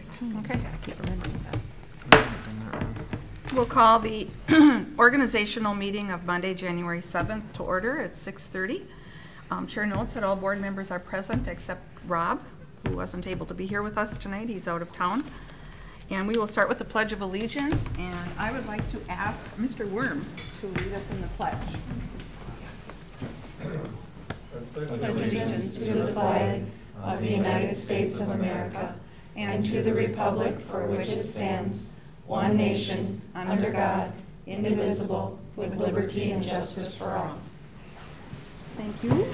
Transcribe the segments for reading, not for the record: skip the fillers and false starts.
Okay. We'll call the organizational meeting of Monday, January 7th to order at 6:30. Chair notes that all board members are present except Rob, who wasn't able to be here with us tonight. He's out of town. And we will start with the Pledge of Allegiance, and I would like to ask Mr. Worm to lead us in the pledge. Allegiance to the flag of the United States of America and to the republic for which it stands, one nation, under God, indivisible, with liberty and justice for all. Thank you.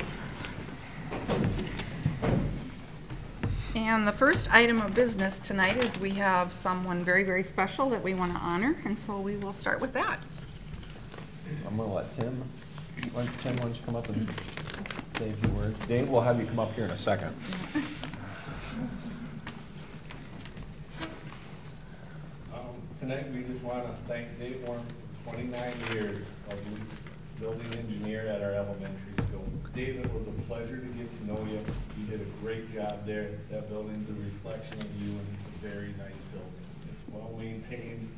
And the first item of business tonight is we have someone very, very special that we want to honor, and so we will start with that. I'm going to let Tim, why don't you come up and say a few words. Dave, we'll have you come up here in a second. Tonight we just want to thank Dave Warren for 29 years of building engineer at our elementary school. Dave, it was a pleasure to get to know you. You did a great job there. That building's a reflection of you, and it's a very nice building. It's well maintained.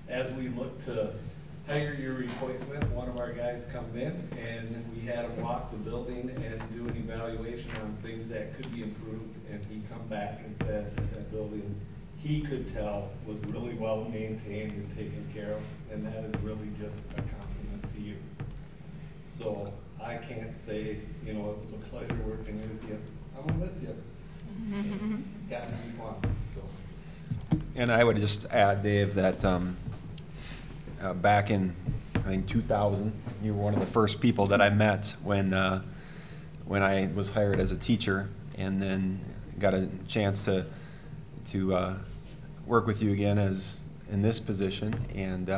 As we look to hire your replacement, one of our guys come in and we had him walk the building and do an evaluation on things that could be improved, and he come back and said that building, he could tell, was really well maintained and taken care of, and that is really just a compliment to you. So I can't say, you know, it was a pleasure working with you. I'm gonna miss you. Got to be fun. So. And I would just add, Dave, that back in, I think, 2000, you were one of the first people that I met when I was hired as a teacher, and then got a chance to work with you again as in this position. And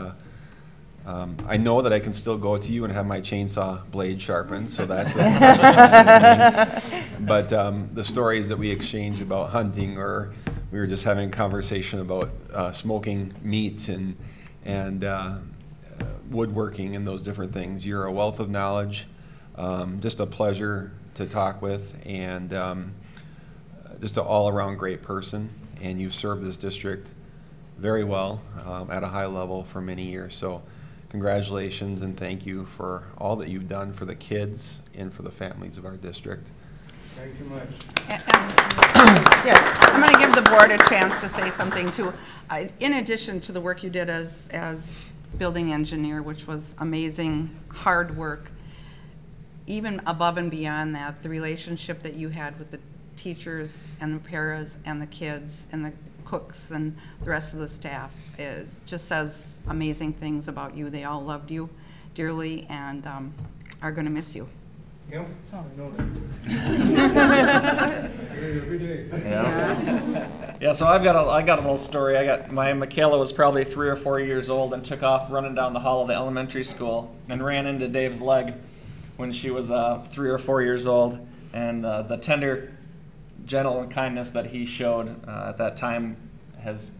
I know that I can still go to you and have my chainsaw blade sharpened, so that's a thing. But the stories that we exchange about hunting, or we were just having a conversation about smoking meat and woodworking and those different things. You're a wealth of knowledge, just a pleasure to talk with, and just an all-around great person. And you've served this district very well at a high level for many years. So congratulations, and thank you for all that you've done for the kids and for the families of our district. Thank you much. Yes, I'm going to give the board a chance to say something too. In addition to the work you did as building engineer, which was amazing, hard work, even above and beyond that, the relationship that you had with the teachers and the paras and the kids and the cooks and the rest of the staff just says amazing things about you. They all loved you dearly and are going to miss you. Yep, so. I know that. Every day. Yeah, so I got a little story. My Michaela was probably 3 or 4 years old and took off running down the hall of the elementary school and ran into Dave's leg when she was 3 or 4 years old. And the tender, gentle kindness that he showed at that time has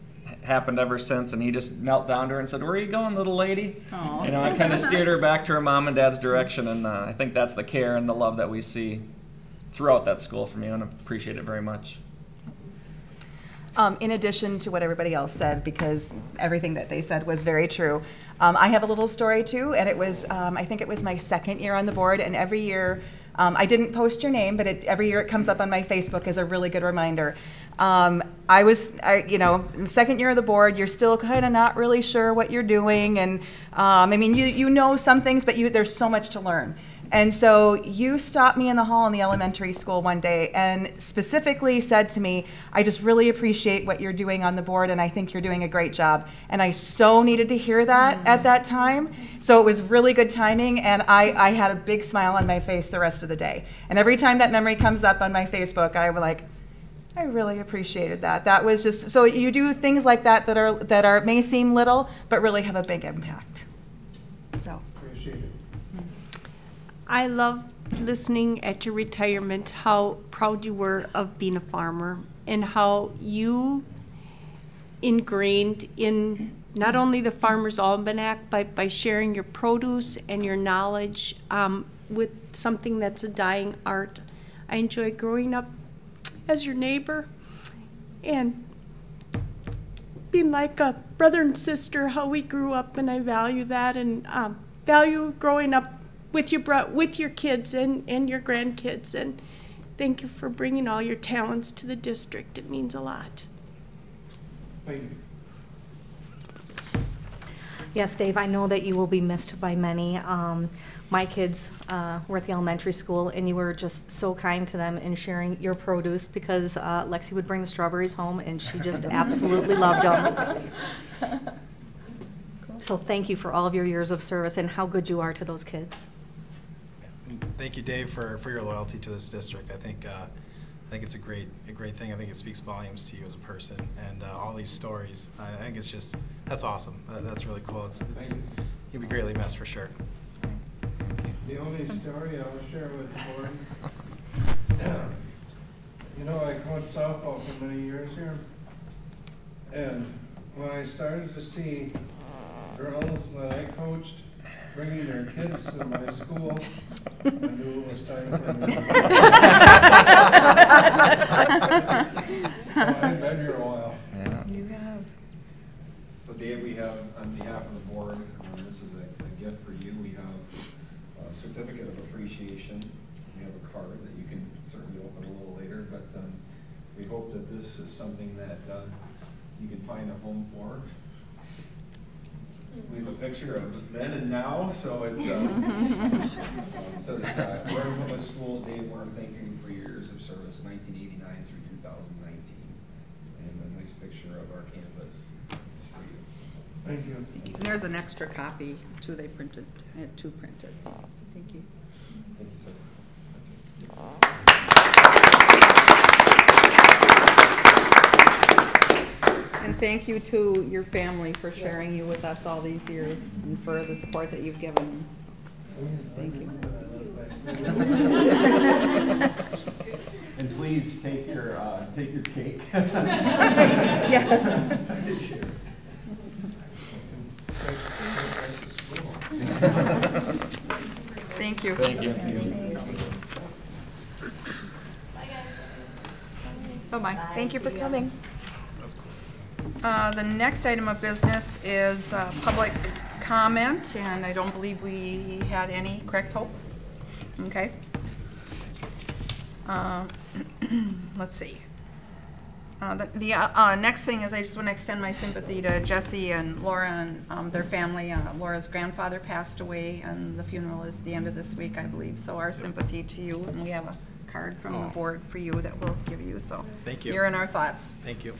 happened ever since, and he just knelt down to her and said, "Where are you going, little lady?" Aww. You know, I kind of steered her back to her mom and dad's direction, and I think that's the care and the love that we see throughout that school from you, and I appreciate it very much. In addition to what everybody else said, because everything that they said was very true, I have a little story too, and it was, I think it was my second year on the board, and every year, I didn't post your name, but every year it comes up on my Facebook as a really good reminder. You know, second year of the board, you're still kind of not really sure what you're doing, and I mean, you know some things, but there's so much to learn. And so you stopped me in the hall in the elementary school one day and specifically said to me, "I just really appreciate what you're doing on the board, and I think you're doing a great job." And I so needed to hear that at that time. So it was really good timing, and I had a big smile on my face the rest of the day. And every time that memory comes up on my Facebook, I'm like, I really appreciated that. That was just, so you do things like that that may seem little, but really have a big impact. So. Appreciate it. I loved listening at your retirement how proud you were of being a farmer and how you ingrained in not only the Farmer's Almanac, but by sharing your produce and your knowledge with something that's a dying art. I enjoyed growing up as your neighbor, and being like a brother and sister, how we grew up, and I value that, and value growing up with your kids and your grandkids. And thank you for bringing all your talents to the district. It means a lot. Thank you. Yes, Dave, I know that you will be missed by many. My kids were at the elementary school, and you were just so kind to them in sharing your produce, because Lexi would bring the strawberries home, and she just absolutely loved them. So thank you for all of your years of service and how good you are to those kids. Thank you, Dave, for your loyalty to this district. I think it's a great thing. I think it speaks volumes to you as a person, and all these stories. I think it's just, that's awesome. That's really cool. You'll be greatly missed for sure. The only story I'll share with the board, you know, I coached softball for many years here, and when I started to see girls that I coached bringing their kids to my school, I knew it was time for me. So I've been here a while. Yeah. You have. So Dave, we have, on behalf of the board, this is a gift for you. We have a certificate of appreciation. We have a card that you can certainly open a little later, but we hope that this is something that you can find a home for. We have a picture of then and now, so it's so it's Warren Public Schools, Dave Warren, thank you for your years of service, 1989 through 2019, and a nice picture of our campus for you. Thank you. And there's an extra copy too. They printed, I had 2 printed. Thank you. Thank you, sir. And thank you to your family for sharing you with us all these years and for the support that you've given. Thank you. And please take your cake. Yes. Thank you. Thank you. Bye-bye. Thank you for coming. The next item of business is public comment, and I don't believe we had any, correct, Hope? Okay. Let's see. The next thing is I just want to extend my sympathy to Jesse and Laura and their family. Laura's grandfather passed away, and the funeral is the end of this week, I believe. So our sympathy to you, and we have a card from the board for you that we'll give you. So Thank you. You're in our thoughts. Thank you.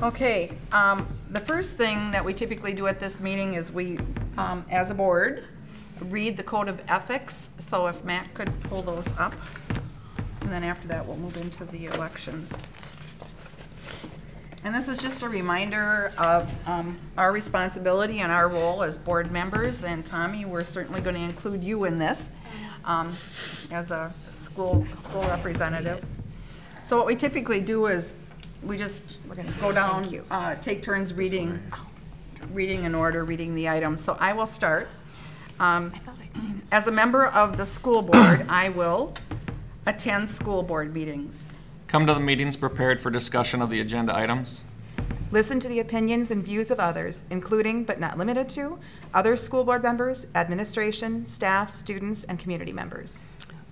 Okay, the first thing that we typically do at this meeting is we, as a board, read the Code of Ethics. So if Matt could pull those up, and then after that we'll move into the elections. And this is just a reminder of our responsibility and our role as board members. And Tommy, we're certainly going to include you in this as a school representative. So what we typically do is we're going to go down, take turns reading in order, reading the items. So I will start. As a member of the school board, I will attend school board meetings. Come to the meetings prepared for discussion of the agenda items. Listen to the opinions and views of others, including but not limited to other school board members, administration, staff, students, and community members.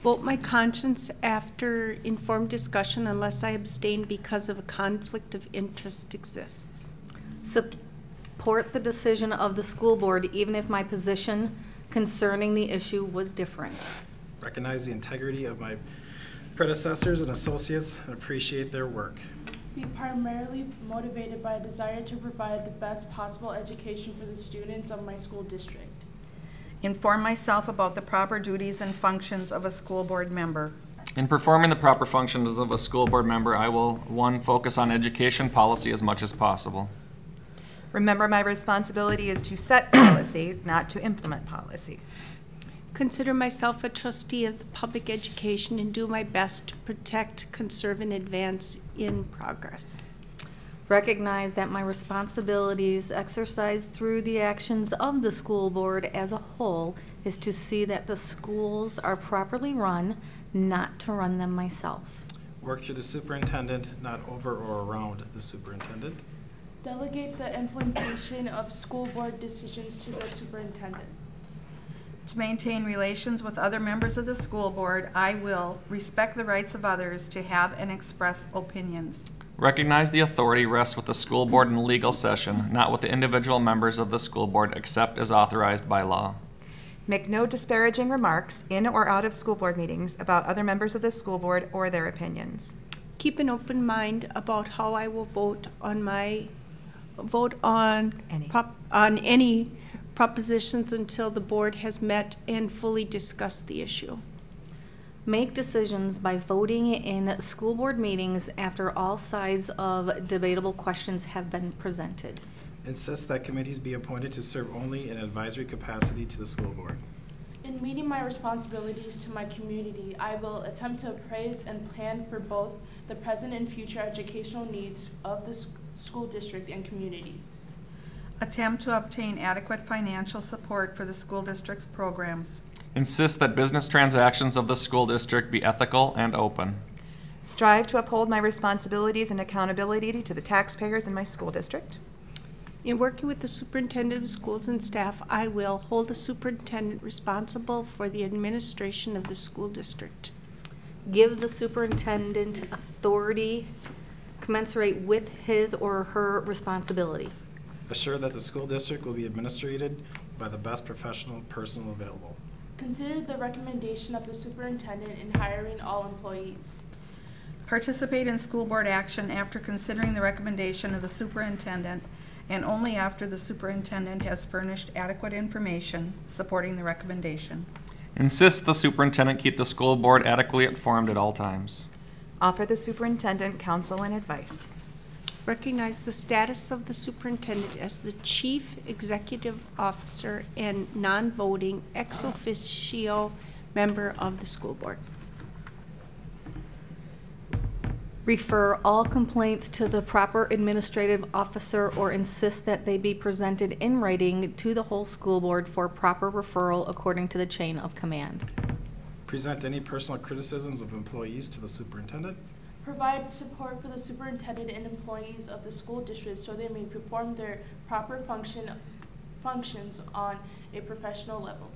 Vote my conscience after informed discussion unless I abstain because of a conflict of interest exists. Support the decision of the school board even if my position concerning the issue was different. Recognize the integrity of my predecessors and associates and appreciate their work. Be primarily motivated by a desire to provide the best possible education for the students of my school district. Inform myself about the proper duties and functions of a school board member. In performing the proper functions of a school board member, I will, 1, focus on education policy as much as possible. Remember, my responsibility is to set policy, not to implement policy. Consider myself a trustee of the public education and do my best to protect, conserve, and advance in progress. Recognize that my responsibilities exercised through the actions of the school board as a whole is to see that the schools are properly run, not to run them myself. Work through the superintendent, not over or around the superintendent. Delegate the implementation of school board decisions to the superintendent. To maintain relations with other members of the school board, I will respect the rights of others to have and express opinions. Recognize the authority rests with the school board in legal session, not with the individual members of the school board except as authorized by law. Make no disparaging remarks in or out of school board meetings about other members of the school board or their opinions. Keep an open mind about how I will vote on any propositions until the board has met and fully discussed the issue. Make decisions by voting in school board meetings after all sides of debatable questions have been presented. Insist that committees be appointed to serve only in advisory capacity to the school board. In meeting my responsibilities to my community, I will attempt to appraise and plan for both the present and future educational needs of the school district and community. Attempt to obtain adequate financial support for the school district's programs. Insist that business transactions of the school district be ethical and open. Strive to uphold my responsibilities and accountability to the taxpayers in my school district. In working with the superintendent of schools and staff, I will hold the superintendent responsible for the administration of the school district. Give the superintendent authority commensurate with his or her responsibility. Assure that the school district will be administrated by the best professional person available. Consider the recommendation of the superintendent in hiring all employees. Participate in school board action after considering the recommendation of the superintendent and only after the superintendent has furnished adequate information supporting the recommendation. Insist the superintendent keep the school board adequately informed at all times. Offer the superintendent counsel and advice. Recognize the status of the superintendent as the chief executive officer and non-voting ex officio member of the school board. Refer all complaints to the proper administrative officer or insist that they be presented in writing to the whole school board for proper referral according to the chain of command. Present any personal criticisms of employees to the superintendent. Provide support for the superintendent and employees of the school district so they may perform their proper functions on a professional level.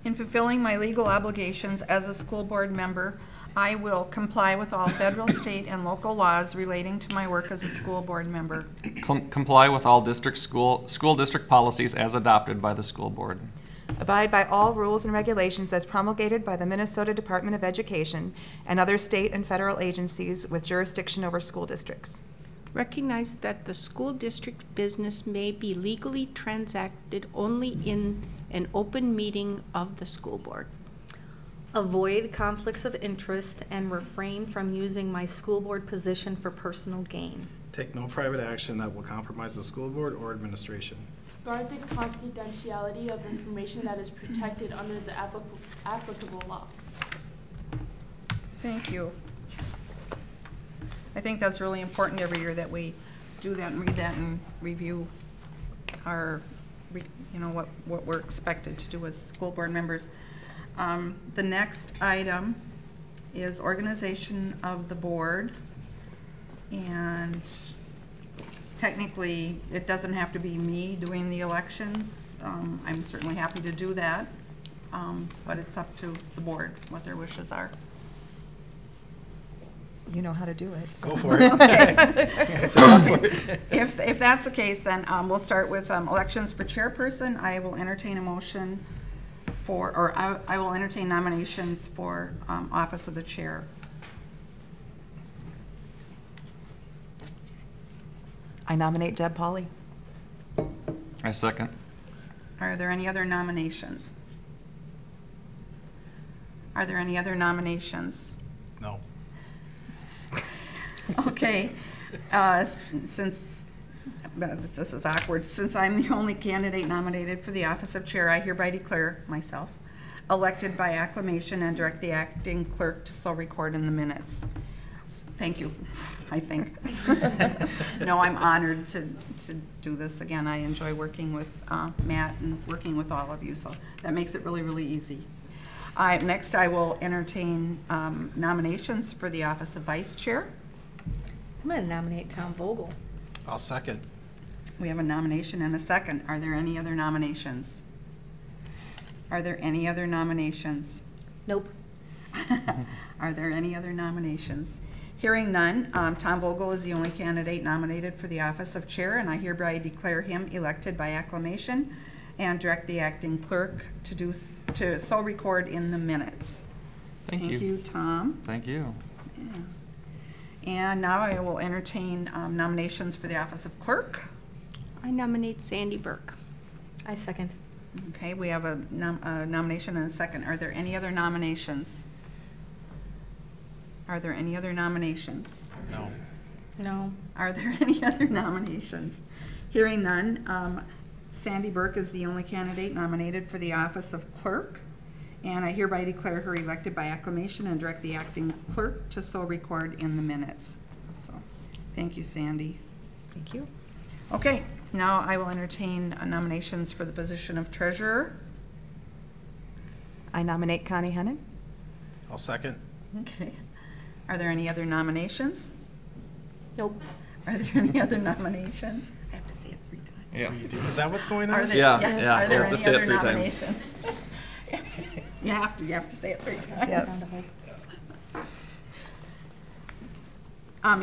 In fulfilling my legal obligations as a school board member, I will comply with all federal, state, and local laws relating to my work as a school board member. Comply with all school district policies as adopted by the school board. Abide by all rules and regulations as promulgated by the Minnesota Department of Education and other state and federal agencies with jurisdiction over school districts. Recognize that the school district business may be legally transacted only in an open meeting of the school board. Avoid conflicts of interest and refrain from using my school board position for personal gain. Take no private action that will compromise the school board or administration. Guard the confidentiality of information that is protected under the applicable law. Thank you. I think that's really important every year that we do that and read that and review our, what we're expected to do as school board members. The next item is organization of the board, and technically it doesn't have to be me doing the elections. I'm certainly happy to do that, but it's up to the board what their wishes are. You know how to do it. So. Go for it. Okay. So if that's the case, then we'll start with elections for chairperson. I will entertain a motion for, I will entertain nominations for office of the chair. I nominate Deb Pauley. I second. Are there any other nominations? Are there any other nominations? No. Okay, since this is awkward, since I'm the only candidate nominated for the office of chair, I hereby declare myself elected by acclamation and direct the acting clerk to so record in the minutes. Thank you, I think. No, I'm honored to do this again. I enjoy working with Matt and working with all of you, so that makes it really, really easy. Next, I will entertain nominations for the office of vice chair. I'm going to nominate Tom Vogel. I'll second. We have a nomination and a second. Are there any other nominations? Are there any other nominations? Nope. Are there any other nominations? Hearing none, Tom Vogel is the only candidate nominated for the office of chair, and I hereby declare him elected by acclamation and direct the acting clerk to so record in the minutes. Thank you. Thank you, Tom. Thank you. And now I will entertain nominations for the office of clerk. I nominate Sandy Burke. I second. Okay, we have a nomination and a second. Are there any other nominations? Are there any other nominations? No. No. Are there any other nominations? Hearing none, Sandy Burke is the only candidate nominated for the office of clerk, and I hereby declare her elected by acclamation and direct the acting clerk to so record in the minutes. So, thank you, Sandy. Thank you. Okay, now I will entertain nominations for the position of treasurer. I nominate Connie Hennon. I'll second. Okay. Are there any other nominations? Nope. Are there any other nominations? I have to say it 3 times. Yeah. Is that what's going Are on? there, Yeah, yes. yeah, Are there yeah, any let's say it other 3 times. nominations? You have to say it 3 times. Yes.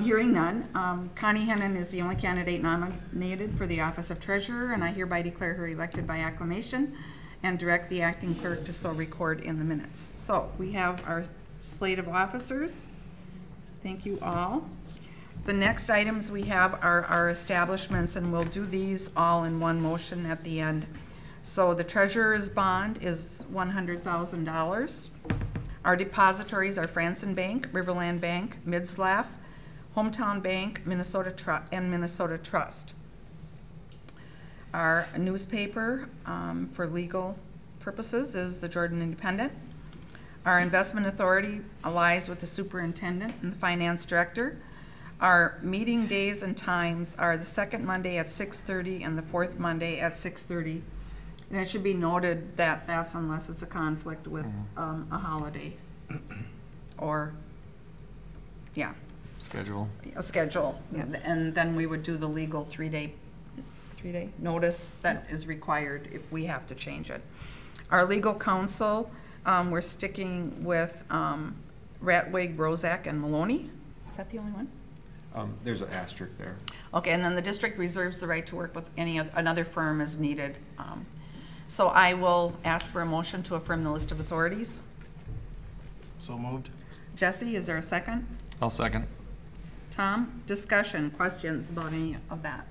Hearing none, Connie Hennon is the only candidate nominated for the office of treasurer, and I hereby declare her elected by acclamation and direct the acting clerk to so record in the minutes. So we have our slate of officers. Thank you all. The next items we have are our establishments, and we'll do these all in one motion at the end. So the treasurer's bond is $100,000. Our depositories are Franson Bank, Riverland Bank, Midslaff, Hometown Bank, and Minnesota Trust. Our newspaper for legal purposes is the Jordan Independent. Our investment authority lies with the superintendent and the finance director. Our meeting days and times are the second Monday at 6:30 and the fourth Monday at 6:30. And it should be noted that that's unless it's a conflict with a holiday or, yeah, Schedule. a schedule. And then we would do the legal three-day notice that is required if we have to change it. Our legal counsel, we're sticking with Ratwig, Rozak, and Maloney. Is that the only one? There's an asterisk there. Okay, and then the district reserves the right to work with another firm as needed. So I will ask for a motion to affirm the list of authorities. So moved. Jesse, is there a second? I'll second. Tom, discussion, questions about any of that?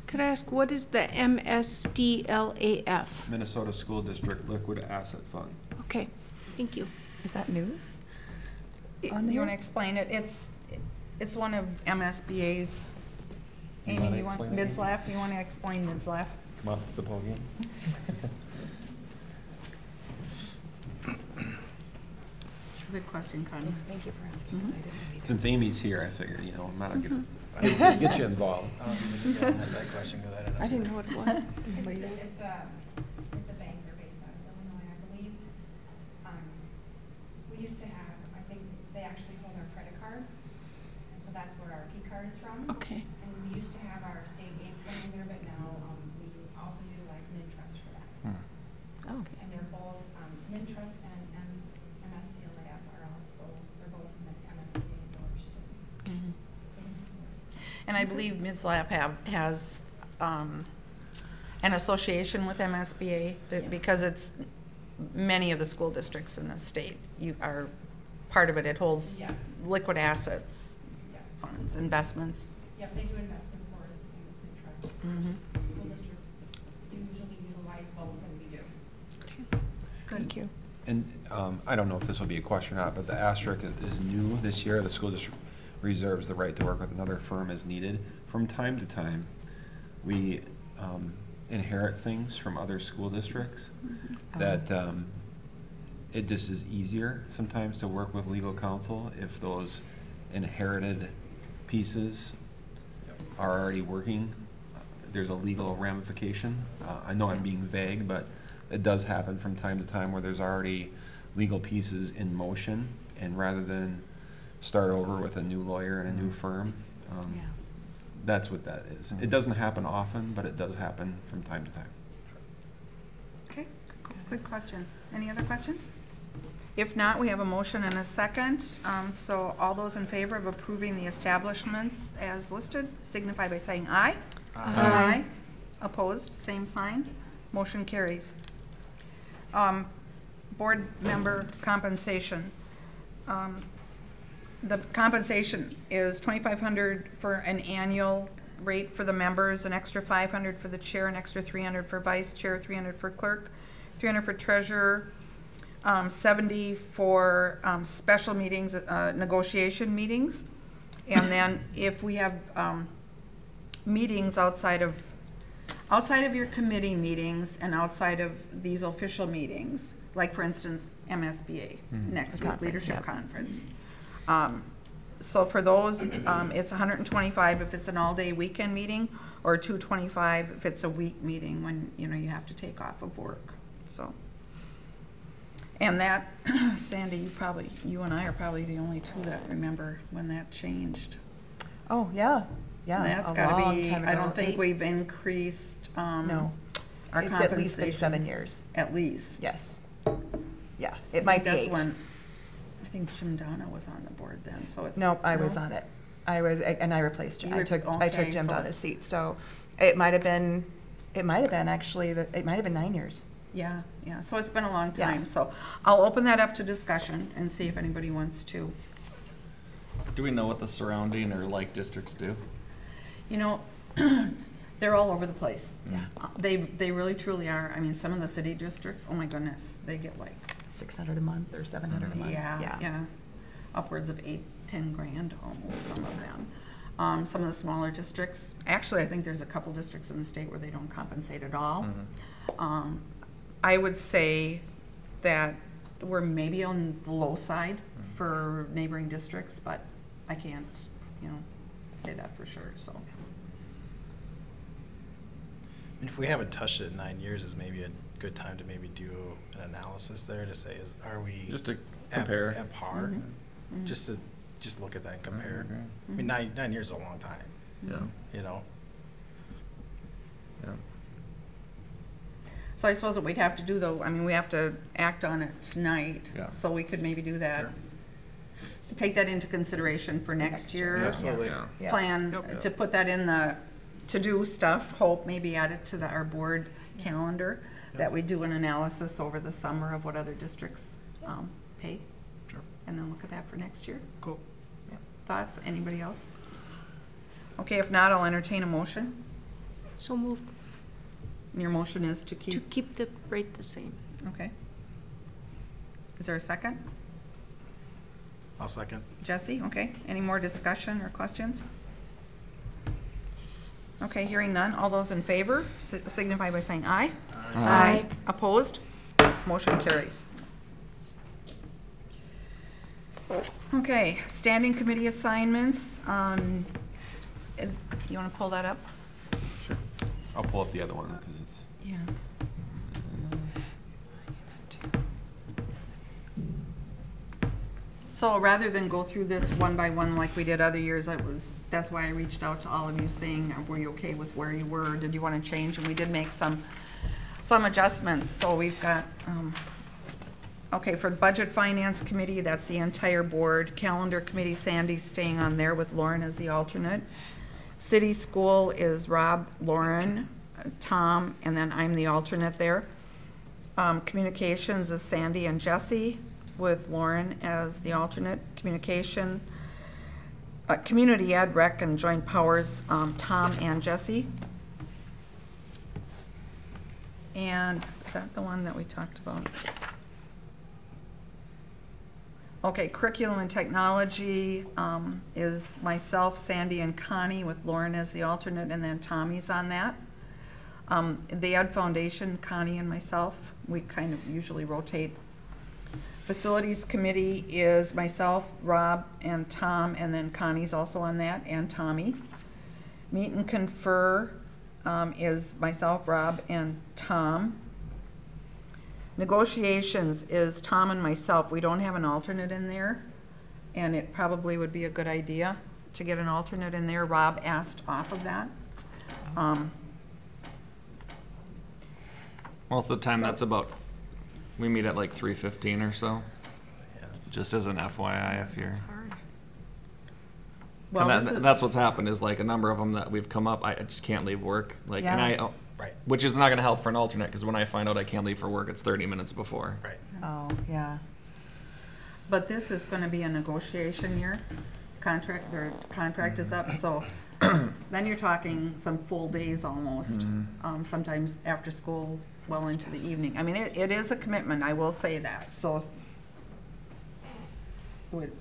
Could I ask, what is the MSDLAF? Minnesota School District Liquid Asset Fund. Okay, thank you. Is that new? You want to explain it? It's one of MSBA's. You Amy, wanna you want, explain it, Amy? Midslaff, you want to explain Midslaff? Come up to the podium. Good question, Connie. Thank you for asking. Since Amy's here, I figured, you know, I'm not gonna get you involved. Ask that question because I didn't know what it was. It's a bank, they're based out of Illinois, I believe. We used to have, I think they actually hold our credit card, and so that's where our P card is from. Okay. And we used to have our state bank come in there, but now we also utilize Mintrust for that. Oh. And they're both, Mintrust and MSDLAF are also, they're both MSDA endorsed. And I believe Midslaff has an association with MSBA because it's many of the school districts in the state. You are part of it. It holds Yes. liquid assets, Yes. funds, investments. Yep, they do investments for us, the same as Mintrust. Mhm. School districts usually utilize both, and we do. Thank you. And I don't know if this will be a question or not, but the asterisk is new this year. The school district reserves the right to work with another firm as needed. From time to time, we inherit things from other school districts that it just is easier sometimes to work with legal counsel if those inherited pieces are already working. There's a legal ramification. I know I'm being vague, but it does happen from time to time where there's already legal pieces in motion, and rather than start over with a new lawyer and a new firm, that's what that is. It doesn't happen often, but it does happen from time to time. Okay, good questions. Any other questions? If not, we have a motion and a second. So all those in favor of approving the establishments as listed signify by saying aye. Aye. Opposed, same sign. Motion carries. Board member compensation. The compensation is $2,500 for an annual rate for the members, an extra $500 for the chair, an extra $300 for vice chair, $300 for clerk, $300 for treasurer, $70 for special meetings, negotiation meetings. And then if we have meetings outside of your committee meetings and outside of these official meetings, like for instance, MSBA, next week, leadership conference. So for those, it's $125 if it's an all-day weekend meeting, or $225 if it's a week meeting when you have to take off of work. So, and that, Sandy, you and I are probably the only two that remember when that changed. Oh, yeah, yeah. That's got to be. I don't think we've increased. No, our it's at least been 7 years. At least. Yes. Yeah, it might be 8. That's when. I think Jim Donna was on the board then, so it's. No, I was on it. And I replaced Jim. I took Jim so Donna's seat. So it might have been actually, it might have been 9 years. Yeah, yeah. So it's been a long Yeah. time. So I'll open that up to discussion and see if anybody wants to. Do we know what the surrounding or like districts do? They're all over the place. Yeah. They really truly are. I mean, some of the city districts, oh my goodness, they get like. 600 a month or 700 a month. Yeah. Upwards of 8-10 grand almost, some of them. Some of the smaller districts, actually I think there's a couple districts in the state where they don't compensate at all. I would say that we're maybe on the low side for neighboring districts, but I can't, say that for sure, so. If we haven't touched it in 9 years, is maybe a good time to maybe do an analysis there to say, are we Just to compare. at par? Just look at that and compare. I mean, 9 years is a long time. Yeah. Yeah. So I suppose what we'd have to do though, I mean, we have to act on it tonight. Yeah. So we could maybe do that. Sure. Take that into consideration for next year. Absolutely. Yeah. Plan Yep. to put that in the to-do stuff, hope maybe add it to our board calendar, that we do an analysis over the summer of what other districts pay. Sure. And then look at that for next year. Cool. Thoughts? Anybody else? Okay, if not, I'll entertain a motion. So moved And your motion is to to keep the rate the same. Okay. Is there a second? I'll second. Jesse, okay. Any more discussion or questions? Okay, hearing none. All those in favor signify by saying aye. Aye. Opposed? Motion carries. Okay, standing committee assignments. You want to pull that up? Sure. I'll pull up the other one because it's. Yeah. So rather than go through this one by one like we did other years, that's why I reached out to all of you saying, were you okay with where you were? Did you want to change? And we did make some adjustments. So we've got, okay, for the Budget Finance Committee, that's the entire board. Calendar Committee, Sandy's staying on there with Lauren as the alternate. City School is Rob, Lauren, Tom, and then I'm the alternate there. Communications is Sandy and Jesse, with Lauren as the alternate. Communication, Community Ed, Rec, and Joint Powers, Tom and Jesse. And is that the one that we talked about? Okay, Curriculum and Technology is myself, Sandy, and Connie, with Lauren as the alternate, and then Tommy's on that. The Ed Foundation, Connie and myself, we kind of usually rotate. Facilities Committee is myself, Rob, and Tom, and then Connie's also on that, and Tommy. Meet and Confer is myself, Rob, and Tom. Negotiations is Tom and myself. We don't have an alternate in there, and it probably would be a good idea to get an alternate in there. Rob asked off of that. Most of the time, that's about, we meet at like 3:15 or so. Just as an FYI, if you're. Well, And this is- that's what's happened is like a number of them that we've come up, I just can't leave work. Like, and Yeah. Right. which is not going to help for an alternate because when I find out I can't leave for work, it's 30 minutes before. Right. Oh, yeah. But this is gonna be a negotiation year. Their contract is up, so then you're talking some full days almost. Sometimes after school, well into the evening. I mean, it is a commitment, I will say that, so would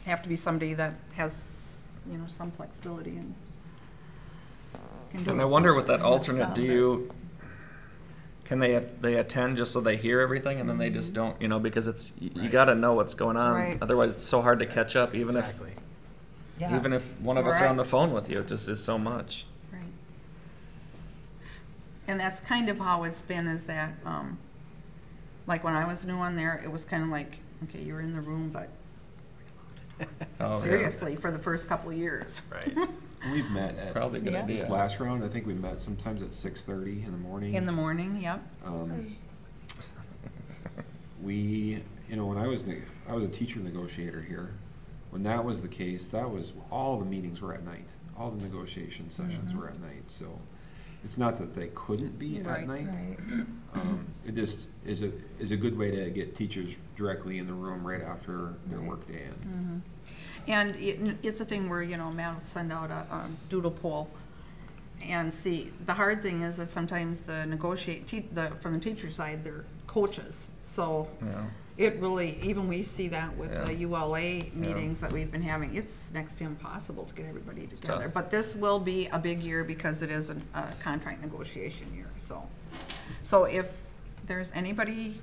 have to be somebody that has, you know, some flexibility and can do And it. I wonder with that Not alternate, some, do but- you, can they attend just so they hear everything and then they just don't, you know, because it's, you Right. got to know what's going on. Right. Otherwise, it's so hard to catch up, Exactly. even if one of us are Right. on the phone with you, it just is so much. Right. And that's kind of how it's been, is that, like when I was new on there, it was kind of like, okay, you're in the room, but Oh, yeah. seriously, for the first couple of years. Right. We've met It's at probably a good Yeah. this idea. last round, I think we met sometimes at 6:30 in the morning. In the morning, yep. We, you know, when I was a teacher negotiator here, when that was the case, that was, all the meetings were at night. All the negotiation sessions were at night, so it's not that they couldn't be at Right, night. Right. It just is a good way to get teachers directly in the room right after their workday ends. And it's a thing where, you know, Matt will send out a doodle poll. And see, the hard thing is that sometimes the from the teacher side, they're coaches. So Yeah. it really, even we see that with the Yeah. ULA meetings that we've been having, it's next to impossible to get everybody together. tough. But this will be a big year because it is a contract negotiation year, so if there's anybody,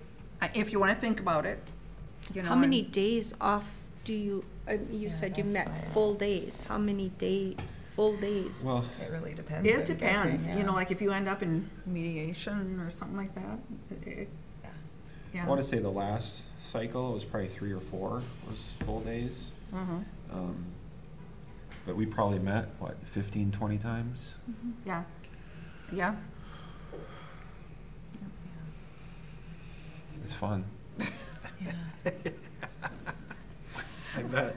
if you want to think about it, you know. How many and- days off do you, you said you met full days. How many full days? Well, It really depends. It I'm depends, guessing, you know, yeah. like if you end up in mediation or something like that, yeah. I want to say the last cycle, it was probably 3 or 4 was full days. Mhm. But we probably met, what, 15, 20 times? Yeah, yeah. It's fun. I bet.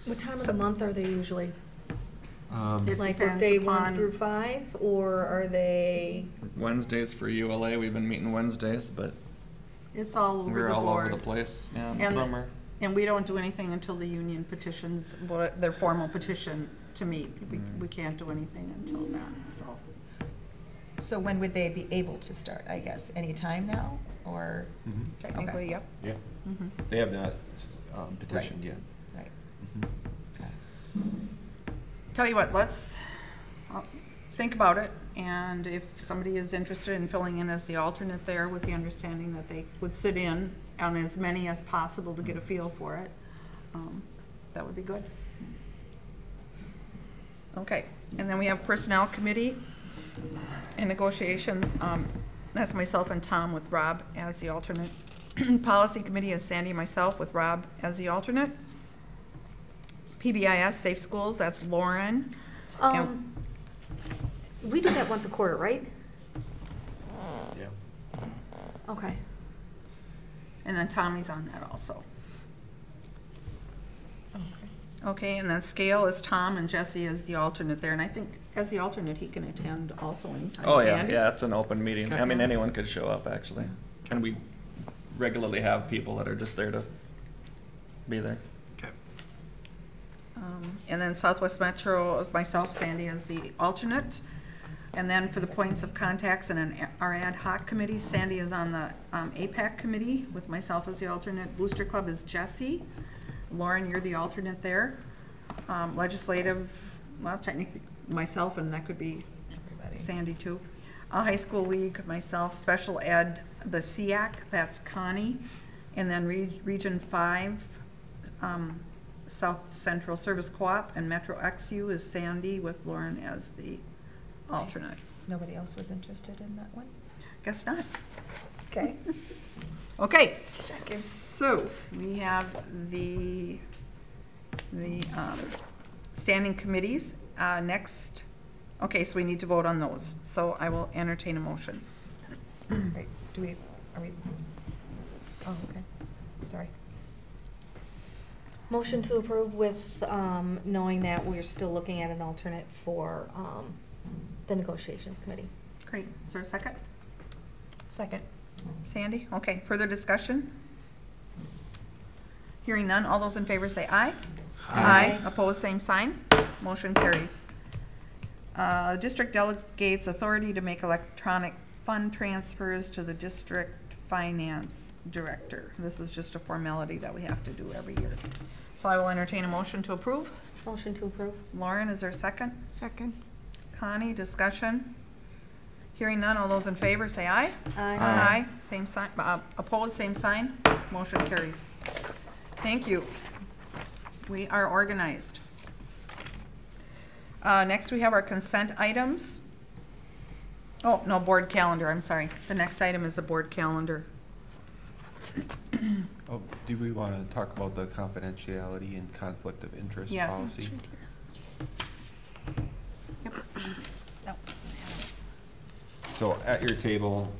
What time of the month are they usually? It Like depends workday upon- 1 through 5, or are they? Wednesdays for ULA, we've been meeting Wednesdays, but It's all over the we're board. all over the place, yeah, in the And- summer. And we don't do anything until the union petitions, their formal petition to meet. We can't do anything until then, so. So when would they be able to start, I guess? Any time now, or? Mhm. Technically, yep. Yeah. Mhm. They have not petitioned yet. Right. Mhm. Tell you what, let's think about it, and if somebody is interested in filling in as the alternate there with the understanding that they would sit in on as many as possible to get a feel for it, that would be good. Okay, and then we have Personnel Committee and negotiations. That's myself and Tom with Rob as the alternate. Policy Committee is Sandy and myself with Rob as the alternate. PBIS Safe Schools, that's Lauren. We do that once a quarter, right? Yeah. Okay. And then Tommy's on that also. Okay, and then Scale is Tom and Jesse is the alternate there. And I think as the alternate, he can attend also anytime. Oh, yeah, Andy? yeah, it's an open meeting. I mean, anyone could show up, actually. And we regularly have people that are just there to be there. Okay. And then Southwest Metro, myself, Sandy, is the alternate. And then for the points of contacts and our ad hoc committee, Sandy is on the APAC committee with myself as the alternate. Booster Club is Jesse. Lauren, you're the alternate there. Legislative, well, technically myself, and that could be Sandy too. High School League, myself. Special Ed, the SEAC, that's Connie. And then Region 5, South Central Service Co-op, and Metro XU is Sandy with Lauren as the alternate. Nobody else was interested in that one? Guess not. Okay. Okay, Just checking. so we have the The standing committees, next, okay, so we need to vote on those. So I will entertain a motion. Right, are we, oh, okay, sorry. Motion to approve with, knowing that we're still looking at an alternate for, the negotiations committee. Great, is there a second? Second. Sandy, okay, further discussion? Hearing none, all those in favor say aye. Aye. Opposed, same sign. Motion carries. District delegates authority to make electronic fund transfers to the district finance director. This is just a formality that we have to do every year. So I will entertain a motion to approve. Motion to approve. Lauren, is there a second? Second. Connie, discussion? Hearing none, all those in favor say aye. Aye. Aye, same sign, opposed, same sign. Motion carries. Thank you. We are organized. Next, we have our consent items. Oh, no, board calendar, I'm sorry. The next item is the board calendar. Oh, do we want to talk about the confidentiality and conflict of interest Yes. policy? Yep. No. So at your table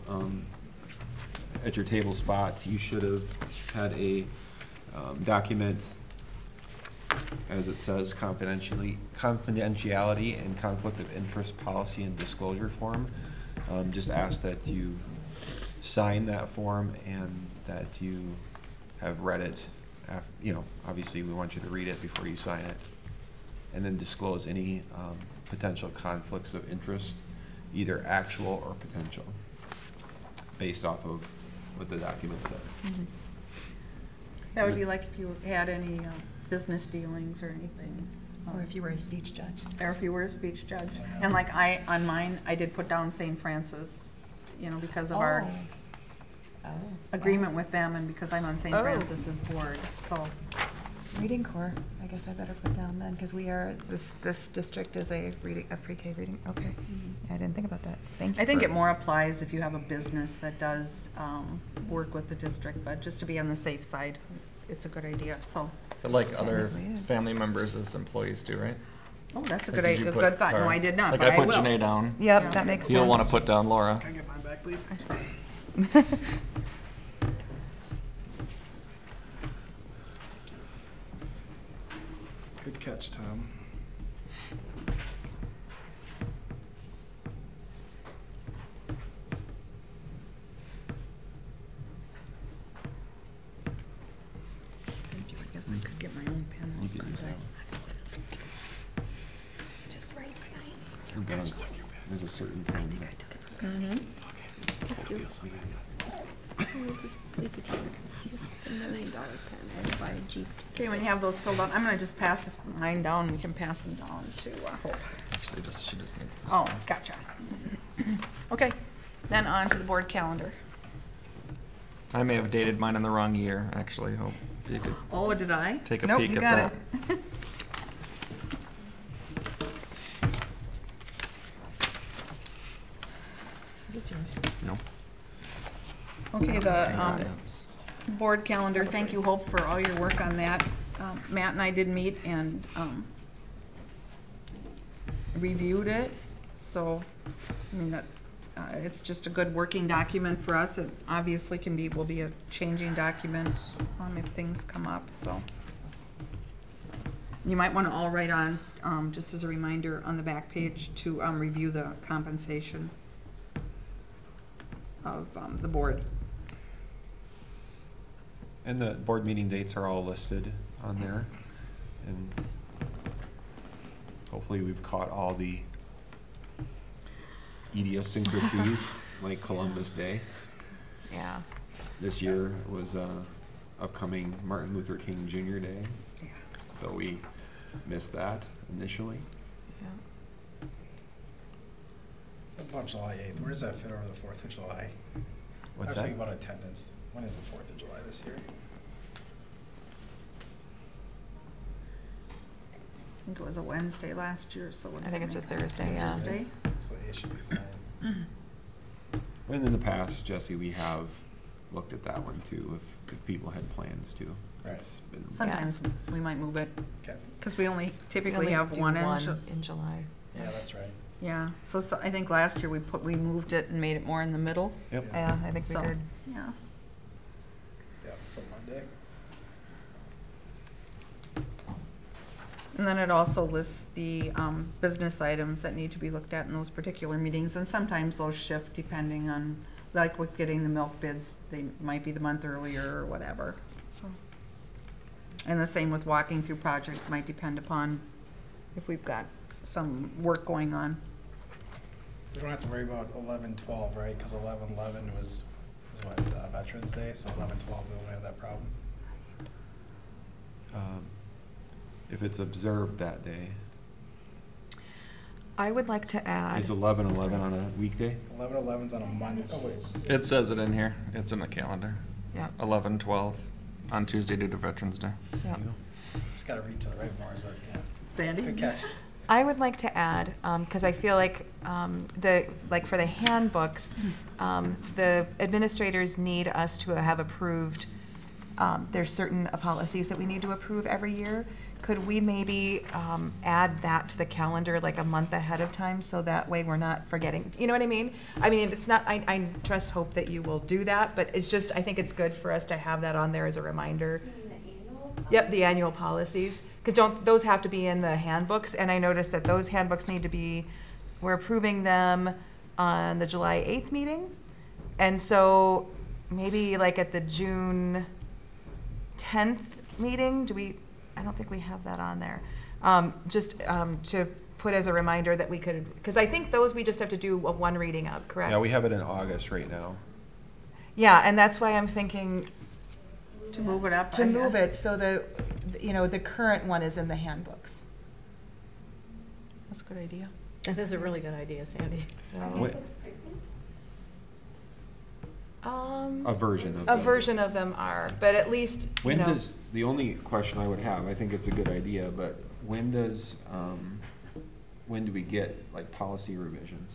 spot, you should have had a document, as it says, confidentiality and conflict of interest policy and disclosure form. Just ask that you sign that form and that you have read it. Obviously we want you to read it before you sign it, and then disclose any potential conflicts of interest, either actual or potential, based off of what the document says. Mm-hmm. That would be like if you had any business dealings or anything. Or if you were a speech judge. Or if you were a speech judge. And like on mine, I did put down St. Francis, because of our agreement with them and because I'm on St. Oh. Francis's board, so. Reading Corps, I guess I better put down then, because we are, this district is a pre-K reading, okay. I didn't think about that, thank you. I think it more applies if you have a business that does work with the district, but just to be on the safe side, it's a good idea, so. But like other Technically is. family members as employees do, right? Oh, that's a Like, good, did you put- good thought. No, or- I did not, Like but I I put will. Janae down. Yep, Yeah. that makes sense. You don't want to put down Laura. Can I get mine back, please? Good catch, Tom. Thank you. I guess I could get my own pen. You can use that one. Just right, guys. And then there's a certain time that Mhm. We'll just leave it here. This is a $9 pen. I buy a Jeep. Okay, when you have those filled out, I'm gonna just pass mine down, we can pass them down to Hope. Actually, she just needs this. Oh, gotcha. Okay, then on to the board calendar. I may have dated mine in the wrong year, actually. Hope you could Oh, did I? take a Nope, peek you at got that. it. Is this yours? No. Okay, the Items. board calendar, thank you, Hope, for all your work on that. Matt and I did meet and reviewed it, so, I mean, that, it's just a good working document for us. It obviously will be a changing document if things come up, so. You might want to all write on, just as a reminder, on the back page to review the compensation of the board. And the board meeting dates are all listed on there. And hopefully we've caught all the idiosyncrasies, like Columbus Day. Yeah. This year was upcoming Martin Luther King Jr. Day, Yeah. so we missed that initially. What about July 8th? Where does that fit over the 4th of July? What's I was that? thinking about attendance. When is the 4th of July this year? I think it was a Wednesday last year, so. what I does think that it's a make? Thursday, yeah. Thursday? So it should be fine. And in the past, Jesse, we have looked at that one too, if people had plans to. Right. It's been- Sometimes we might move it, Okay. because we only We typically only have do one in July. Yeah, that's right. Yeah, so I think last year we moved it and made it more in the middle. Yep. Yeah, I think we So, did. yeah. Yeah, it's a Monday. And then it also lists the business items that need to be looked at in those particular meetings, and sometimes those shift depending on, like with getting the milk bids, they might be the month earlier or whatever, so. And the same with walking through projects, might depend upon if we've got some work going on. We don't have to worry about 11/12, right? Because 11/11 was what, Veterans Day, so 11/12, we won't have that problem. If it's observed that day, I would like to add. is 11/11 on a weekday? 11/11's on a Monday. Oh, wait. It says it in here. It's in the calendar. Yeah. 11/12 on Tuesday due to Veterans Day. Yeah. Just gotta read to the right more, so yeah. Sandy? Good catch. I would like to add, because I feel like for the handbooks, the administrators need us to have approved, there's certain policies that we need to approve every year. Could we maybe add that to the calendar like a month ahead of time, so that way we're not forgetting? You know what I mean? I mean, it's not, I just hope that you will do that, but it's just, I think it's good for us to have that on there as a reminder. Yep, the annual policies, because those have to be in the handbooks, and I noticed that those handbooks need to be, we're approving them on the July 8th meeting, and so maybe like at the June 10th meeting, I don't think we have that on there, just to put as a reminder that we could, because I think those we just have to do a one reading of, correct? Yeah, we have it in August right now. Yeah, and that's why I'm thinking To move it up? to move it so the current one is in the handbooks. That's a good idea. That is a really good idea, Sandy. Wait, a version of A them. version of them are, but at least, When does, the only question I would have, I think it's a good idea, but when do we get like policy revisions?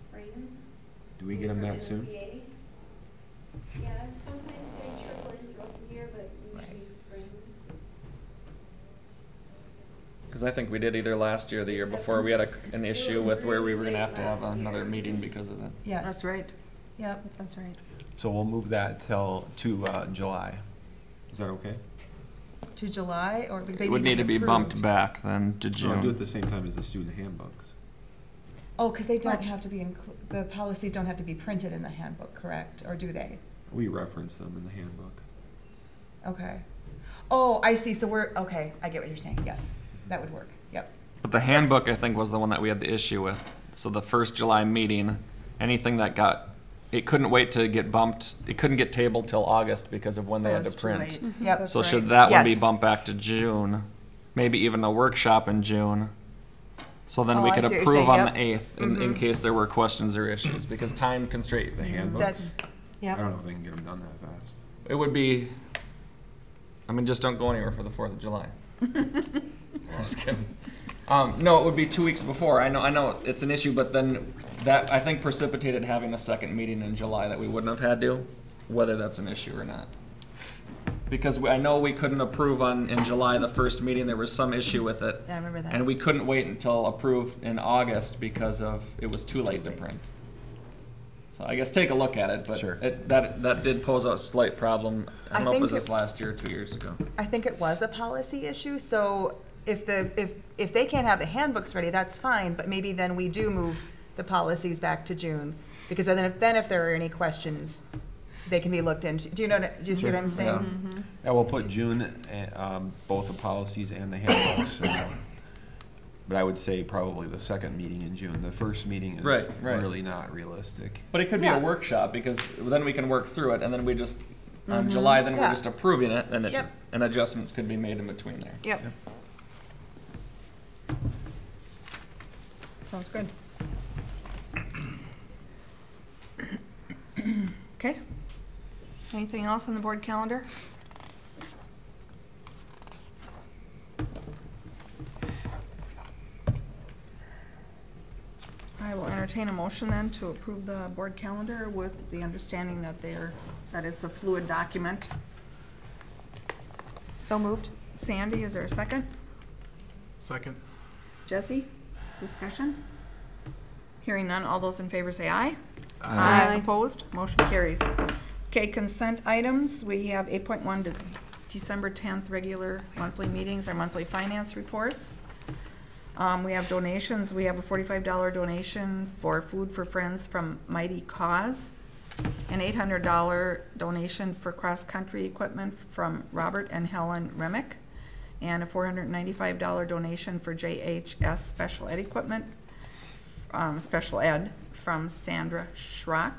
Spring. Do we get them that soon? Yeah, sometimes they trickle in throughout the year, but usually spring. Because I think we did either last year or the year before. We had an issue with where we were going to have another meeting because of it. yes. That's right. Yep, that's right. So we'll move that to July. Is that okay? To July, or they It would need to be bumped approved? back then to No, June. do it at the same time as the student handbooks. Oh, because they don't have to be, the policies don't have to be printed in the handbook, correct? Or do they? We reference them in the handbook. Okay. Oh, I see, so okay, I get what you're saying, yes, that would work, yep. But the handbook, I think, was the one that we had the issue with. So the first July meeting, anything that it couldn't wait to get bumped, it couldn't get tabled till August because of when they had to That's too print. late. Yep. So That's should right. that one be Yes. bumped back to June? Maybe even a workshop in June? So then Oh, we I could see what you're approve saying, on yep. the 8th in case there were questions or issues, because time constraint. The handbooks? That's, I yep. don't know if they can get them done that fast. It would be, I mean, just don't go anywhere for the 4th of July. I'm just kidding. No, it would be 2 weeks before. I know it's an issue, but then that, I think, precipitated having a second meeting in July that we wouldn't have had to, whether that's an issue or not. Because I know we couldn't approve in July, the first meeting, there was some issue with it. Yeah, I remember that. And we couldn't wait until approved in August because it was too late to print. So I guess take a look at it, but Sure. that did pose a slight problem. I don't know if it was think this last year or 2 years ago. I think it was a policy issue, so if they can't have the handbooks ready, that's fine, but maybe then we do move the policies back to June, because then if there are any questions, they can be looked into. Do you see what I'm saying? Yeah. Mm-hmm. Yeah, we'll put June, both the policies and the handbooks. But I would say probably the second meeting in June. The first meeting is Right. really not realistic. But it could be Yeah. a workshop, because then we can work through it, and then we just, on July, then we're Yeah. just approving it, and Yep. and adjustments could be made in between there. Yep. Sounds good. Okay. Anything else on the board calendar? I will entertain a motion then to approve the board calendar with the understanding that that it's a fluid document. So moved. Sandy, is there a second? Second. Jesse, discussion? Hearing none, all those in favor say aye. Aye. Opposed, motion carries. Okay, consent items, we have 8.1 to December 10th regular monthly meetings, our monthly finance reports. We have donations, we have a $45 donation for Food for Friends from Mighty Cause, an $800 donation for cross-country equipment from Robert and Helen Remick, and a $495 donation for JHS Special Ed equipment, Special Ed, from Sandra Schrock.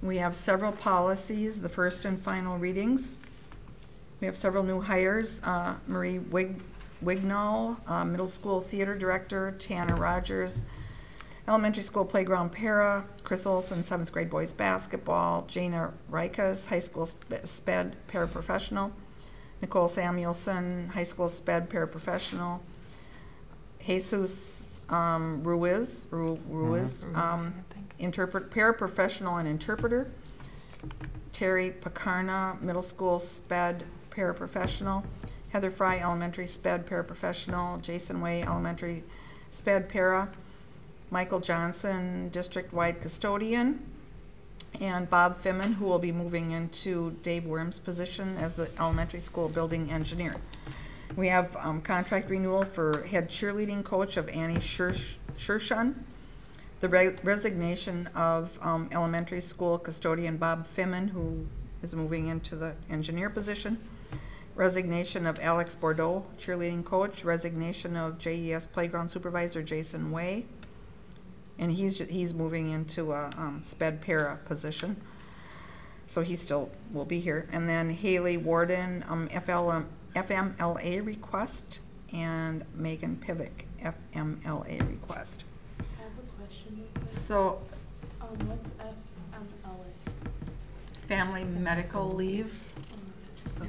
We have several policies, the first and final readings. We have several new hires, Marie Wignall, middle school theater director, Tanner Rogers, elementary school playground para, Chris Olson, 7th grade boys basketball, Jana Rikas, high school sped paraprofessional, Nicole Samuelson, high school sped paraprofessional, Jesus Ruiz, paraprofessional and interpreter, Terry Picarna, middle school sped paraprofessional, Heather Fry, elementary sped paraprofessional, Jason Way, elementary sped para, Michael Johnson, district-wide custodian, and Bob Fimmon, who will be moving into Dave Worm's position as the elementary school building engineer. We have contract renewal for head cheerleading coach of Annie Shershun, the resignation of elementary school custodian Bob Fimmon, who is moving into the engineer position, resignation of Alex Bordeaux, cheerleading coach, resignation of JES playground supervisor Jason Way, and he's moving into a sped para position, so he still will be here. And then Haley Warden, FMLA request, and Megan Pivick, FMLA request. I have a question real quick. So, What's FMLA? family medical leave. So,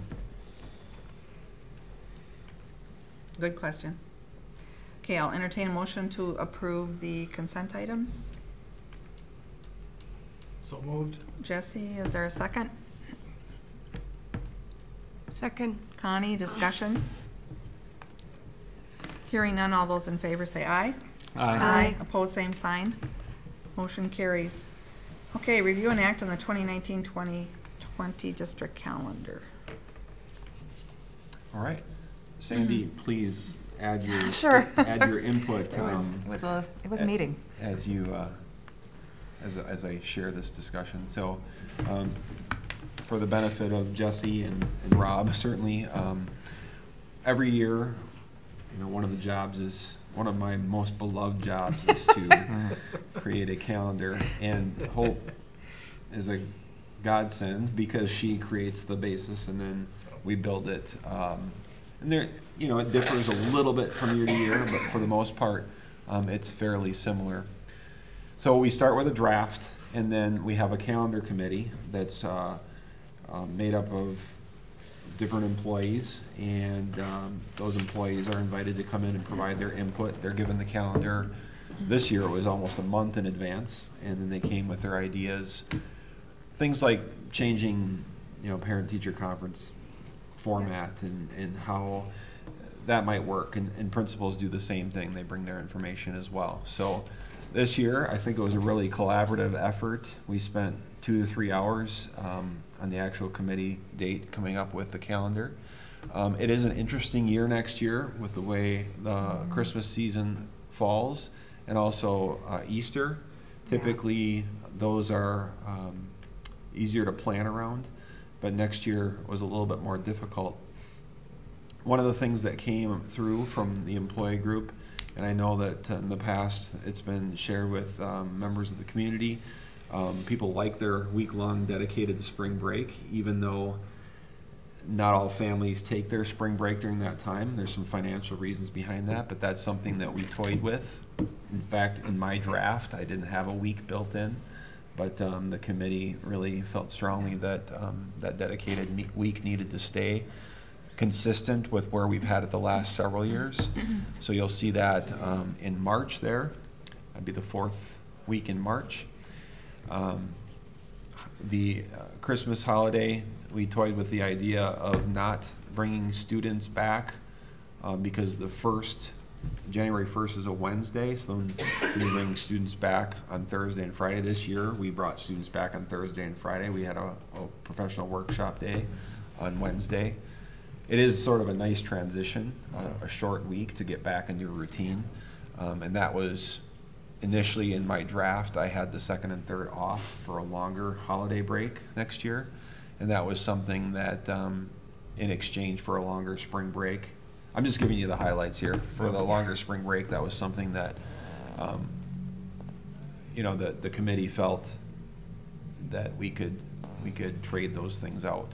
good question. Okay, I'll entertain a motion to approve the consent items. So moved. Jesse, is there a second? Second. Connie, discussion? Hearing none, all those in favor say aye. Aye. Opposed, same sign. Motion carries. Okay, review and act on the 2019-2020 district calendar. All right. Sandy, please add your Sure. add your input. It was a meeting. As you as I share this discussion. So, for the benefit of Jesse and Rob, certainly, every year, one of the jobs is one of my most beloved jobs is to create a calendar, and Hope is a godsend because she creates the basis and then we build it. And there, it differs a little bit from year to year, but for the most part, it's fairly similar. So we start with a draft, and then we have a calendar committee that's made up of different employees, and those employees are invited to come in and provide their input. They're given the calendar. This year it was almost a month in advance, and then they came with their ideas. Things like changing, parent-teacher conference format and how that might work, and principals do the same thing. They bring their information as well. So this year, I think it was a really collaborative effort. We spent 2 to 3 hours on the actual committee date coming up with the calendar. It is an interesting year next year with the way the Christmas season falls, and also Easter. Typically, those are easier to plan around, but next year was a little bit more difficult. One of the things that came through from the employee group, and I know that in the past it's been shared with members of the community, people like their week-long dedicated to spring break, even though not all families take their spring break during that time. There's some financial reasons behind that, but that's something that we toyed with. In fact, in my draft, I didn't have a week built in, but the committee really felt strongly that that dedicated week needed to stay consistent with where we've had it the last several years. So you'll see that in March there. it'd be the 4th week in March. The Christmas holiday, we toyed with the idea of not bringing students back because January 1st is a Wednesday, so we bring students back on Thursday and Friday. This year, we brought students back on Thursday and Friday. We had a professional workshop day on Wednesday. It is sort of a nice transition, a short week to get back into a routine. And that was initially in my draft. I had the 2nd and 3rd off for a longer holiday break next year. And that was something that in exchange for a longer spring break, I'm just giving you the highlights here. For the longer spring break, that was something that, the committee felt that we could trade those things out.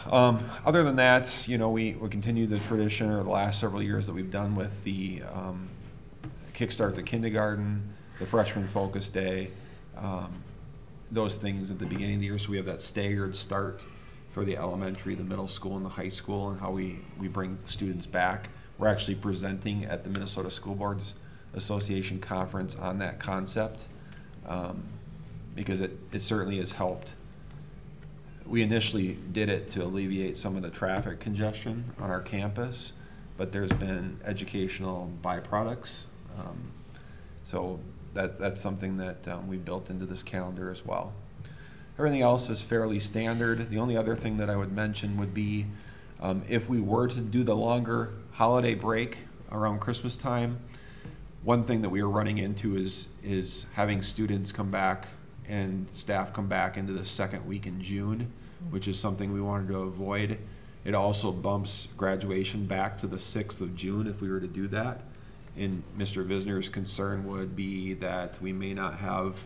Other than that, we continue the tradition, or the last several years that we've done with the Kickstart to Kindergarten, the Freshman Focus Day, those things at the beginning of the year. So we have that staggered start for the elementary, the middle school, and the high school, and how we bring students back. We're actually presenting at the Minnesota School Boards Association conference on that concept because it certainly has helped. We initially did it to alleviate some of the traffic congestion on our campus, but there's been educational byproducts. So that's something that we built into this calendar as well. Everything else is fairly standard. The only other thing that I would mention would be if we were to do the longer holiday break around Christmas time, one thing that we are running into is having students come back and staff come back into the 2nd week in June, which is something we wanted to avoid. It also bumps graduation back to the 6th of June if we were to do that. And Mr. Visner's concern would be that we may not have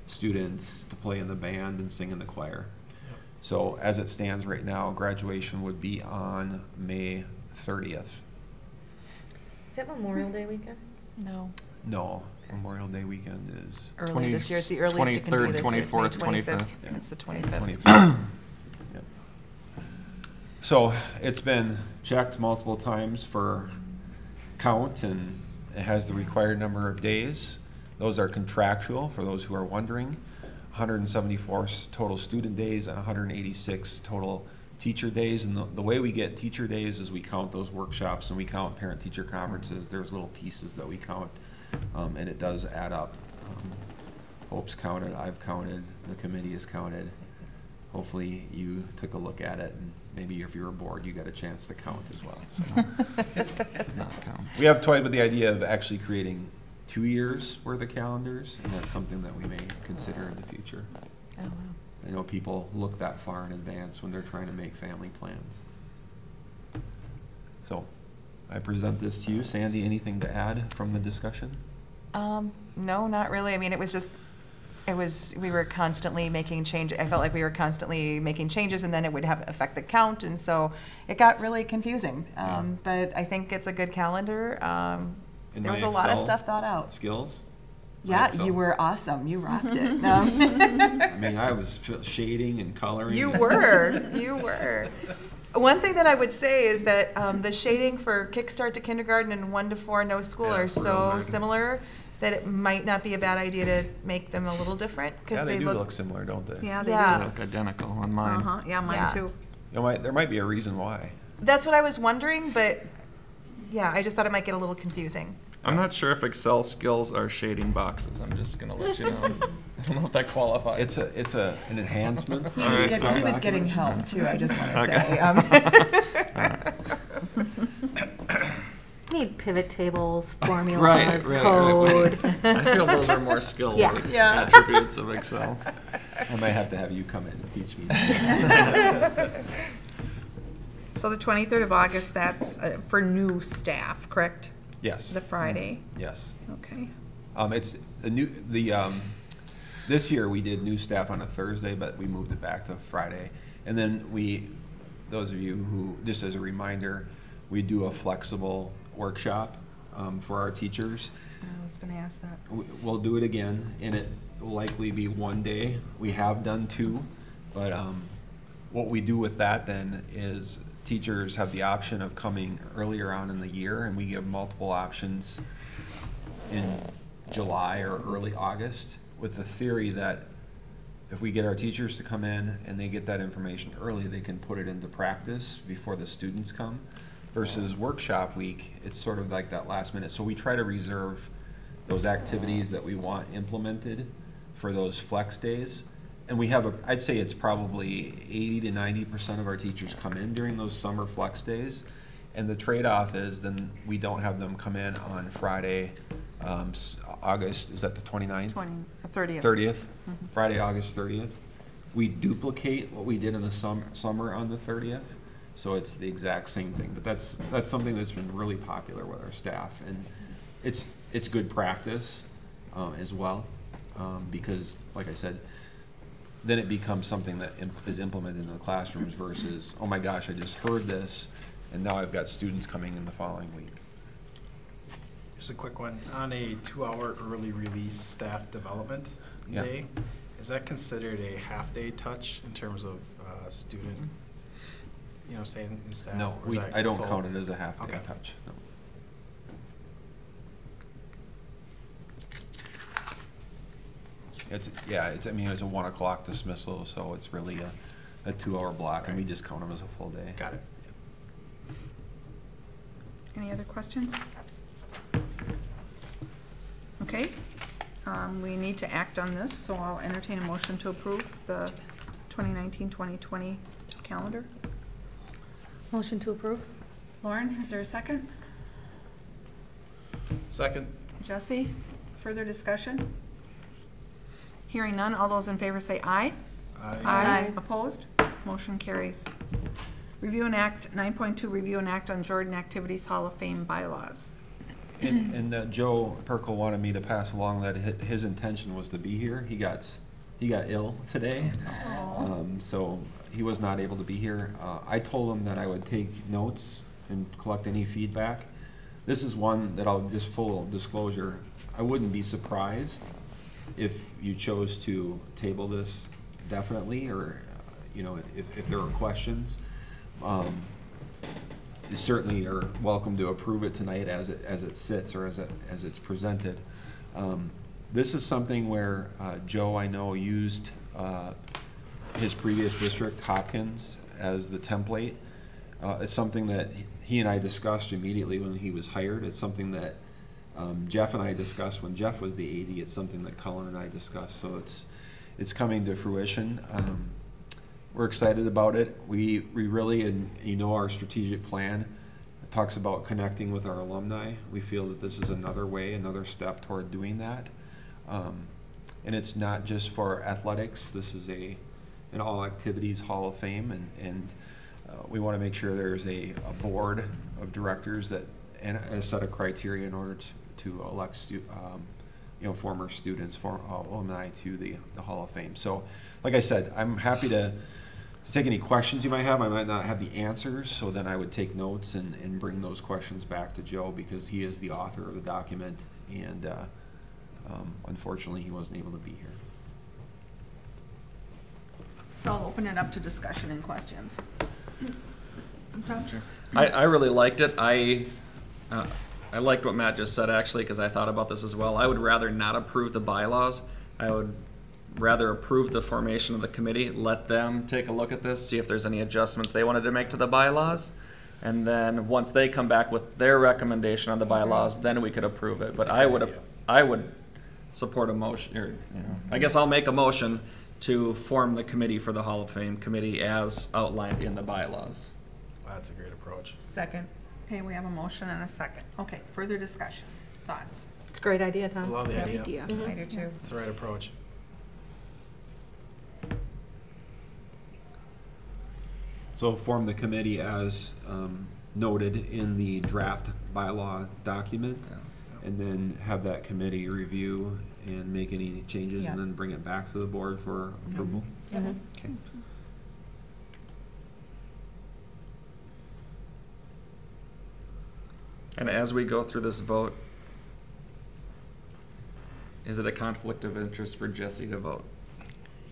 students to play in the band and sing in the choir. Yep. So as it stands right now, graduation would be on May 30th. Is that Memorial Day weekend? No. No, Memorial Day weekend is Early this year. It's the earliest it can be 23rd, this year. It's May 24th, 25th. Yeah. It's the 25th. 25th. Yep. So it's been checked multiple times for count, and it has the required number of days. Those are contractual, for those who are wondering. 174 total student days and 186 total teacher days. And the way we get teacher days is we count those workshops and we count parent-teacher conferences. There's little pieces that we count, and it does add up. Hope's counted, I've counted, the committee has counted. Hopefully you took a look at it, and maybe if you were bored, you got a chance to count as well. So. Not count. We have toyed with the idea of actually creating 2 years worth of calendars, and that's something that we may consider in the future. Oh, wow. I know people look that far in advance when they're trying to make family plans. So I present this to you. Sandy, anything to add from the discussion? No, not really. I mean, we were constantly making changes. I felt like we were constantly making changes, and then it would affect the count, and so it got really confusing. But I think it's a good calendar. There was a lot of stuff thought out. Skills? Yeah, you were awesome. You rocked it. I mean, I was shading and coloring. You were. One thing that I would say is that the shading for Kickstart to Kindergarten and 1 to 4 No School are so similar that it might not be a bad idea to make them a little different. Yeah, they do look similar, don't they? Yeah, they Yeah. They look identical on mine. do. Yeah, mine Yeah. too. There might be a reason why. That's what I was wondering, but yeah, I just thought it might get a little confusing. I'm not sure if Excel skills are shading boxes. I'm just gonna let you know. I don't know if that qualifies. It's an enhancement. He was getting help too, I just want to say. Need pivot tables, formulas, Right. code. I feel those are more skill Yeah. attributes of Excel. I might have to have you come in and teach me. So the 23rd of August, that's for new staff, correct? Yes. The Friday? Yes. Okay. It's this year we did new staff on a Thursday, but we moved it back to Friday. And then those of you who, just as a reminder, we do a flexible workshop for our teachers. I was going to ask that. We'll do it again, and it will likely be 1 day. We have done 2, but what we do with that then is teachers have the option of coming earlier on in the year, and we give multiple options in July or early August, with the theory that if we get our teachers to come in and they get that information early, they can put it into practice before the students come. Versus workshop week, it's sort of like that last minute. So we try to reserve those activities that we want implemented for those flex days. And we have, I'd say it's probably 80 to 90% of our teachers come in during those summer flex days. And the trade-off is then we don't have them come in on Friday, August, is that the 29th? 30th. 30th, Friday, August 30th. We duplicate what we did in the summer on the 30th. So it's the exact same thing, but that's something that's been really popular with our staff, and it's good practice as well, because like I said, then it becomes something that is implemented in the classrooms versus, oh my gosh, I just heard this, and now I've got students coming in the following week. Just a quick one, on a 2-hour early release staff development day, is that considered a half-day touch in terms of student? You know, what I'm saying, in staff? No, or is that I don't full? count it as a half-day Okay. touch. No. I mean, it's a 1 o'clock dismissal, so it's really a 2-hour block, and we just count them as a full day. Got it. Any other questions? Okay, we need to act on this, so I'll entertain a motion to approve the 2019-2020 calendar. Motion to approve? Lauren, is there a second? Second. Jesse, further discussion? Hearing none, all those in favor say aye. Aye. Opposed? Motion carries. Review and act, 9.2, review and act on Jordan Activities Hall of Fame bylaws. And Joe Perkle wanted me to pass along that his intention was to be here. He got ill today, so he was not able to be here. I told him that I would take notes and collect any feedback. This is one that I'll just full disclosure. I wouldn't be surprised if you chose to table this definitely, or if there are questions. You certainly are welcome to approve it tonight as it sits or as it's presented. This is something where Joe, I know, used his previous district, Hopkins, as the template. It's something that he and I discussed immediately when he was hired. It's something that Jeff and I discussed when Jeff was the AD. It's something that Cullen and I discussed. So it's coming to fruition. We're excited about it. We really, and our strategic plan talks about connecting with our alumni. We feel that this is another way, another step toward doing that. And it's not just for athletics. This is an all activities Hall of Fame, and we want to make sure there's a board of directors and a set of criteria in order to elect former students, alumni to the Hall of Fame. So, like I said, I'm happy to take any questions you might have. I might not have the answers, so then I would take notes and bring those questions back to Joe, because he is the author of the document, and unfortunately he wasn't able to be here. So I'll open it up to discussion and questions. Sure. I really liked it. I liked what Matt just said, actually, because I thought about this as well. I would rather not approve the bylaws. I would rather approve the formation of the committee, let them take a look at this, see if there's any adjustments they wanted to make to the bylaws, and then once they come back with their recommendation on the bylaws, then we could approve it. But I would support a motion, or I guess I'll make a motion to form the committee for the Hall of Fame committee as outlined in the bylaws. Wow, that's a great approach. Second. Okay, we have a motion and a second. Okay, further discussion, thoughts? It's a great idea, I Tom. love the Good idea. idea. I do too. It's the right approach. So form the committee as noted in the draft bylaw document, and then have that committee review and make any changes, and then bring it back to the board for approval. Okay. And as we go through this vote, is it a conflict of interest for Jesse to vote?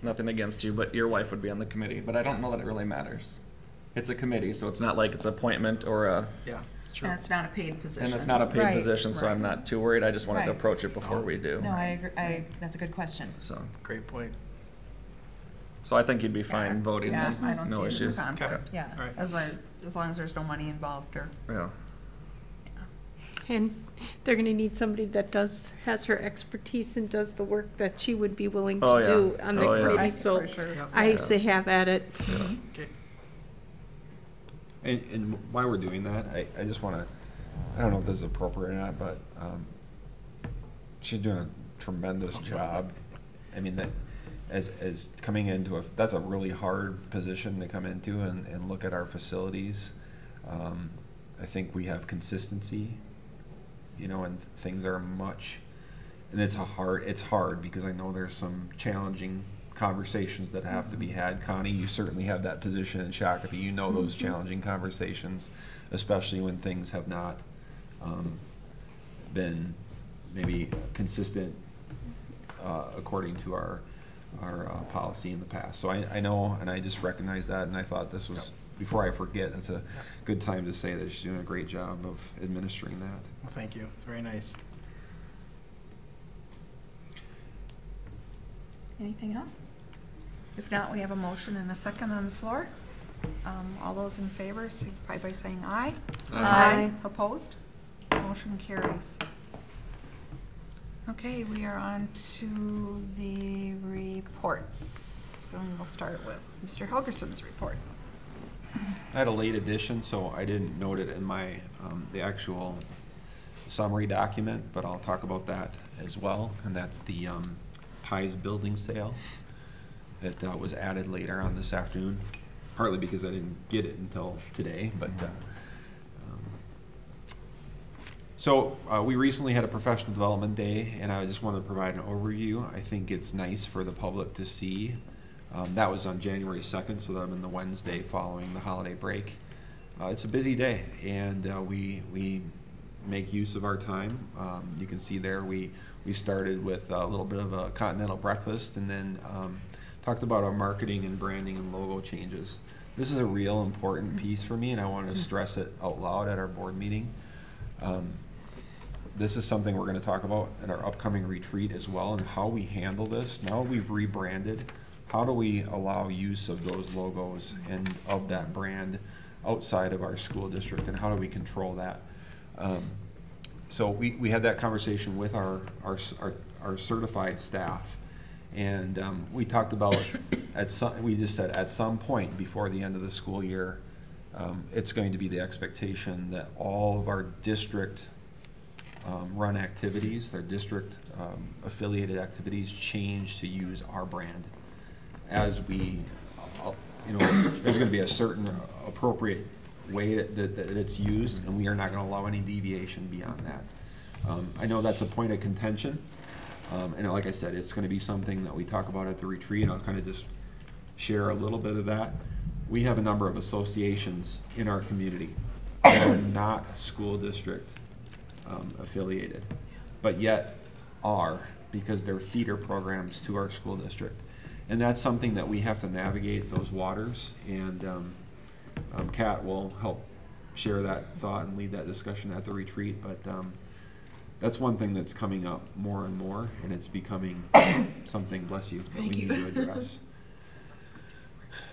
Nothing against you, but your wife would be on the committee, but I don't know that it really matters. It's a committee, so it's not like it's appointment or a, Yeah, it's true. And it's not a paid position. and it's not a paid Right, position, so I'm not too worried. I just wanted to Right. approach it before we do. No, I agree, that's a good question. So, Great point. so I think you'd be fine voting Yeah, then. I don't No see it as a issues. conflict. Yeah. All right. As long as there's no money involved or. Yeah. And they're gonna need somebody that has her expertise and does the work that she would be willing Oh, to yeah. do on the Oh, yeah. committee, Right, so for sure. Yep. I say have at it. Okay. And while we're doing that, I just want to, I don't know if this is appropriate or not, but she's doing a tremendous job. I mean, that as coming into that's a really hard position to come into and look at our facilities. I think we have consistency, you know, and things are and it's hard because I know there's some challenging conversations that have to be had. Connie, you certainly have that position in Shakopee. You know those challenging conversations, especially when things have not been maybe consistent according to our policy in the past. So I know, and I just recognize that, and I thought this was, before I forget, it's a good time to say that she's doing a great job of administering that. Well, thank you. It's very nice. Anything else? If not, we have a motion and a second on the floor. All those in favor, signify by saying aye. Aye. Opposed? Motion carries. Okay, we are on to the reports. And we'll start with Mr. Helgerson's report. I had a late addition, so I didn't note it in my, the actual summary document, but I'll talk about that as well, and that's the Ties building sale that was added later on this afternoon, partly because I didn't get it until today, but so we recently had a professional development day, and I just wanted to provide an overview. I think it's nice for the public to see. That was on January 2nd, so that would have been the Wednesday following the holiday break. It's a busy day, and we make use of our time. You can see there we started with a little bit of a continental breakfast, and then talked about our marketing and branding and logo changes. This is a real important piece for me, and I wanted to stress it out loud at our board meeting. This is something we're going to talk about at our upcoming retreat as well, and how we handle this. Now we've rebranded, how do we allow use of those logos and of that brand outside of our school district, and how do we control that? So we had that conversation with our certified staff, and we talked about we just said at some point before the end of the school year, it's going to be the expectation that all of our district run activities, their district affiliated activities, change to use our brand. As we, you know, there's going to be a certain appropriate way that it's used, and we are not going to allow any deviation beyond that. I know that's a point of contention, and like I said, it's going to be something that we talk about at the retreat, and I'll kind of just share a little bit of that. We have a number of associations in our community that are not school district affiliated, but yet are, because they're feeder programs to our school district. And that's something that we have to navigate those waters, and Kat will help share that thought and lead that discussion at the retreat, but that's one thing that's coming up more and more, and it's becoming something, bless you, that we need to address.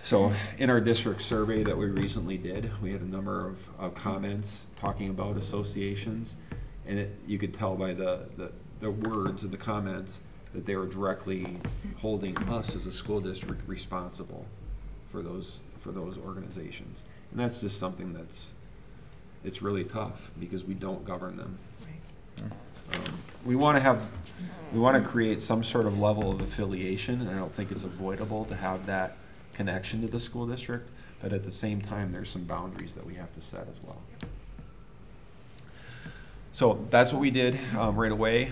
So in our district survey that we recently did, we had a number of comments talking about associations, and you could tell by the words of the comments that they were directly holding us as a school district responsible for those organizations. And that's just something it's really tough, because we don't govern them. We want to create some sort of level of affiliation, and I don't think it's avoidable to have that connection to the school district, but at the same time there's some boundaries that we have to set as well. So that's what we did right away.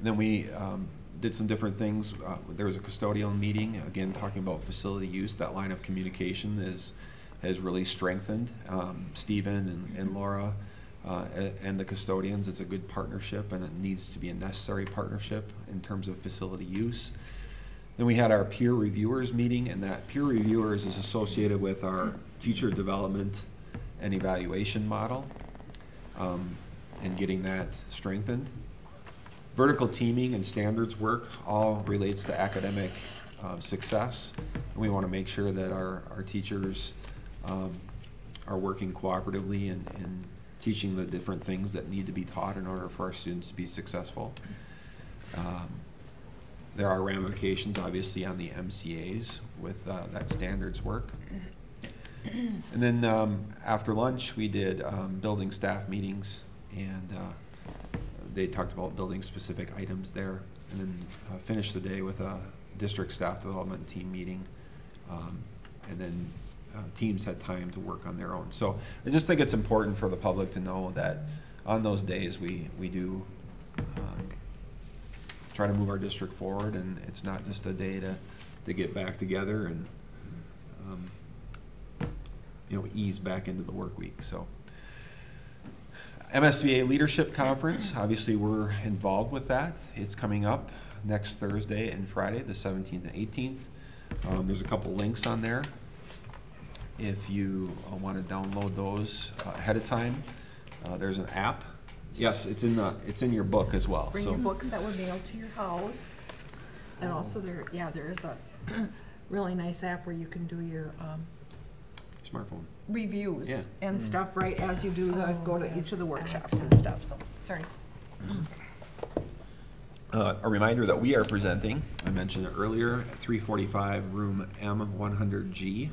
Then we did some different things. There was a custodial meeting, again talking about facility use. That line of communication has really strengthened. Stephen and Laura and the custodians, it's a good partnership, and it needs to be a necessary partnership in terms of facility use. Then we had our peer reviewers meeting, and that peer reviewers is associated with our teacher development and evaluation model, and getting that strengthened. Vertical teaming and standards work all relates to academic success. And we want to make sure that our teachers are working cooperatively and teaching the different things that need to be taught in order for our students to be successful. There are ramifications, obviously, on the MCAs with that standards work. And then after lunch, we did building staff meetings, and they talked about building specific items there, and then finished the day with a district staff development team meeting, and then teams had time to work on their own. So I just think it's important for the public to know that on those days we do try to move our district forward, and it's not just a day to get back together and ease back into the work week. So MSBA Leadership Conference, obviously we're involved with that. It's coming up next Thursday and Friday, the 17th and 18th. There's a couple links on there if you want to download those ahead of time. There's an app. Yes, it's in your book as well. Bring your books that were mailed to your house. And also there is a really nice app where you can do your smartphone reviews and stuff right as you do go to each of the workshops and stuff. So sorry. A reminder that we are presenting, I mentioned it earlier, at 345 room M100G,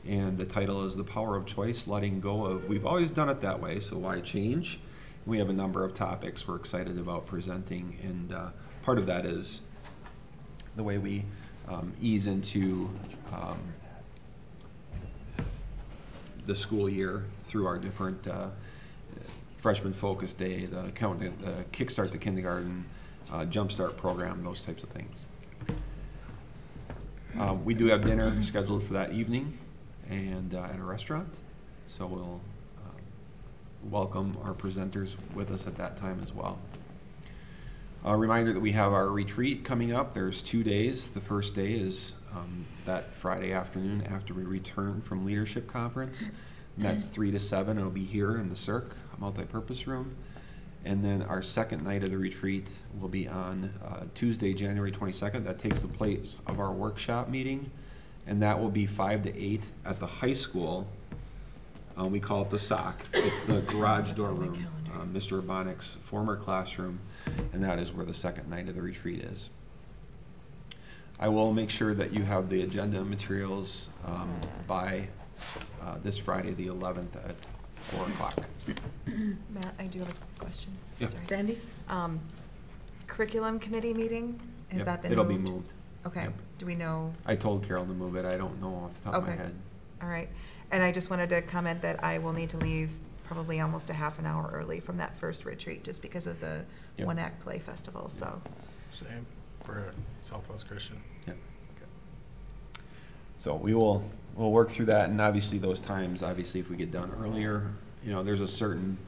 and the title is The Power of Choice, Letting Go of We've Always Done It That Way, So Why Change? We have a number of topics we're excited about presenting, and part of that is the way we ease into the school year through our different freshman focus day, the Kickstart to Kindergarten, Jumpstart program, those types of things. We do have dinner scheduled for that evening and at a restaurant, so we'll welcome our presenters with us at that time as well. A reminder that we have our retreat coming up. There's 2 days. The first day is that Friday afternoon after we return from Leadership Conference. And that's 3 to 7. It'll be here in the CIRC multipurpose room. And then our second night of the retreat will be on Tuesday, January 22nd. That takes the place of our workshop meeting. And that will be 5 to 8 at the high school. We call it the SOC. It's the garage door room, Mr. Urbanic's former classroom, and that is where the second night of the retreat is. I will make sure that you have the agenda materials by this Friday, the 11th at 4 o'clock. Matt, I do have a question. Yeah. Sorry. Sandy? Curriculum committee meeting, has that been It'll moved? be moved. Okay. Yep. Do we know? I told Carol to move it. I don't know off the top of my Okay. head. All right. And I just wanted to comment that I will need to leave probably almost a half an hour early from that first retreat just because of the Yep. One Act Play Festival, so. Same for Southwest Christian. Yep. So we'll work through that, and obviously those times, obviously if we get done earlier, there's a certain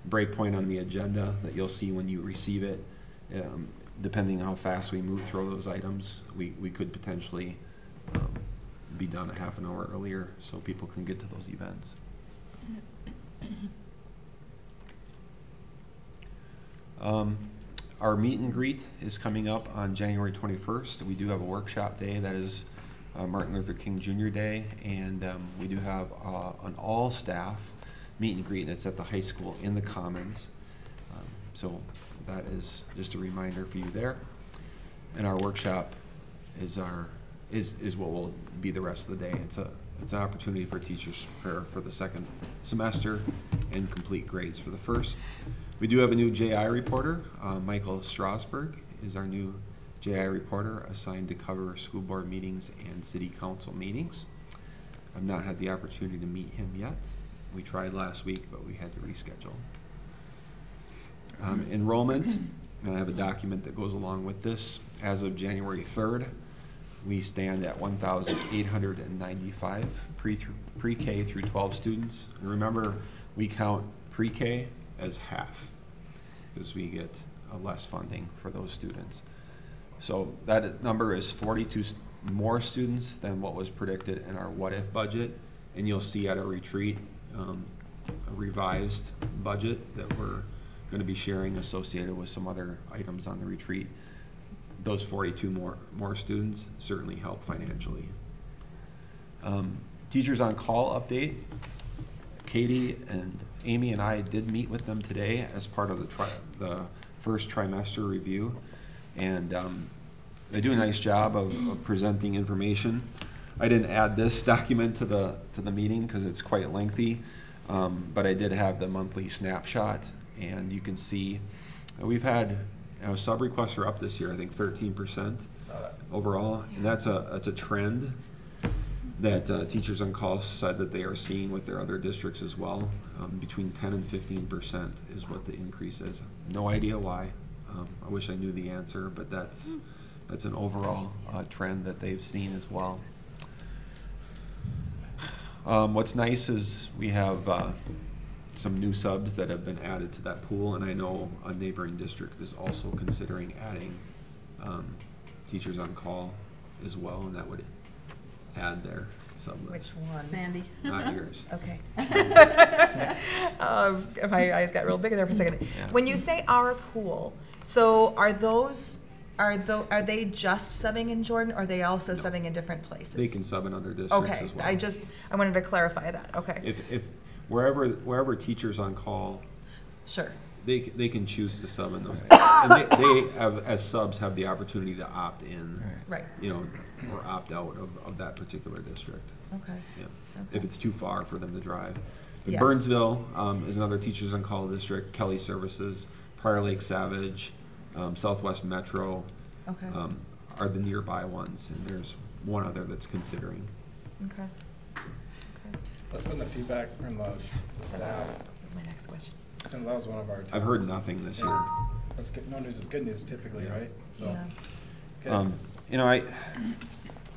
break point on the agenda that you'll see when you receive it. Depending on how fast we move through those items, we could potentially be done a half an hour earlier so people can get to those events. Our meet and greet is coming up on January 21st. We do have a workshop day that is Martin Luther King Jr. Day, and we do have an all-staff meet and greet, and it's at the high school in the Commons. So that is just a reminder for you there. And our workshop is what will be the rest of the day. It's an opportunity for teachers to prepare for the second semester and complete grades for the first. We do have a new JI reporter. Michael Strasberg is our new JI reporter assigned to cover school board meetings and city council meetings. I've not had the opportunity to meet him yet. We tried last week, but we had to reschedule. Enrollment, and I have a document that goes along with this. As of January 3rd, we stand at 1,895 pre-K through 12 students. And remember, we count pre-K as half because we get less funding for those students. So that number is 42 more students than what was predicted in our what-if budget. And you'll see at a retreat, a revised budget that we're going to be sharing associated with some other items on the retreat. Those 42 more students certainly help financially. Teachers on call update. Katie and Amy and I did meet with them today as part of the first trimester review, and they do a nice job of presenting information. I didn't add this document to the meeting because it's quite lengthy, but I did have the monthly snapshot, and you can see we've had sub requests are up this year. I think 13% overall, and that's a trend that Teachers on Call said that they are seeing with their other districts as well. Between 10 and 15% is what the increase is. No idea why. I wish I knew the answer, but that's an overall trend that they've seen as well. What's nice is we have some new subs that have been added to that pool, and I know a neighboring district is also considering adding Teachers on Call as well, and that would add their sub list. Which one? Sandy. Not yours. Okay. My eyes got real big there for a second. Yeah. When you say our pool, so are they just subbing in Jordan, or are they also No. subbing in different places? They can sub in other districts Okay, as well. I wanted to clarify that. Okay. If wherever Teachers on Call, Sure. they can choose to sub in those, and they have, as subs, have the opportunity to opt in, Right. or opt out of that particular district. Okay. Yeah. Okay. If it's too far for them to drive. But Yes. Burnsville is another Teachers on Call district. Kelly Services, Prior Lake Savage, Southwest Metro Okay. are the nearby ones, and there's one other that's considering. Okay. What's been the feedback from the staff? That's my next question. And that was one of our. I've heard topics. nothing this Yeah. year. That's good. No news is good news typically, Yeah. right? So. Yeah. Good.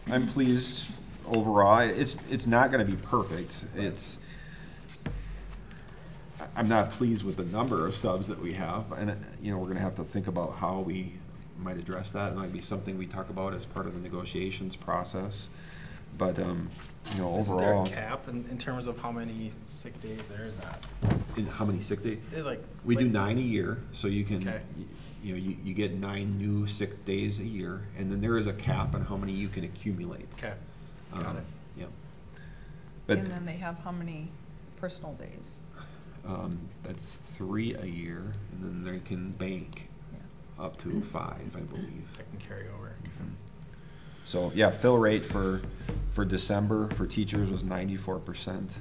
I'm pleased overall. It's not going to be perfect. I'm not pleased with the number of subs that we have, and we're going to have to think about how we might address that. It might be something we talk about as part of the negotiations process. But overall, Isn't there a cap in terms of how many sick days there is at? in how many sick days? We do 9 a year, so you can, Okay. you get 9 new sick days a year, and then there is a cap on how many you can accumulate. Okay, got it. Yeah. But And then they have how many personal days? that's 3 a year, and then they can bank up to 5, I believe. I can carry over. So yeah, fill rate for December for teachers was 94%.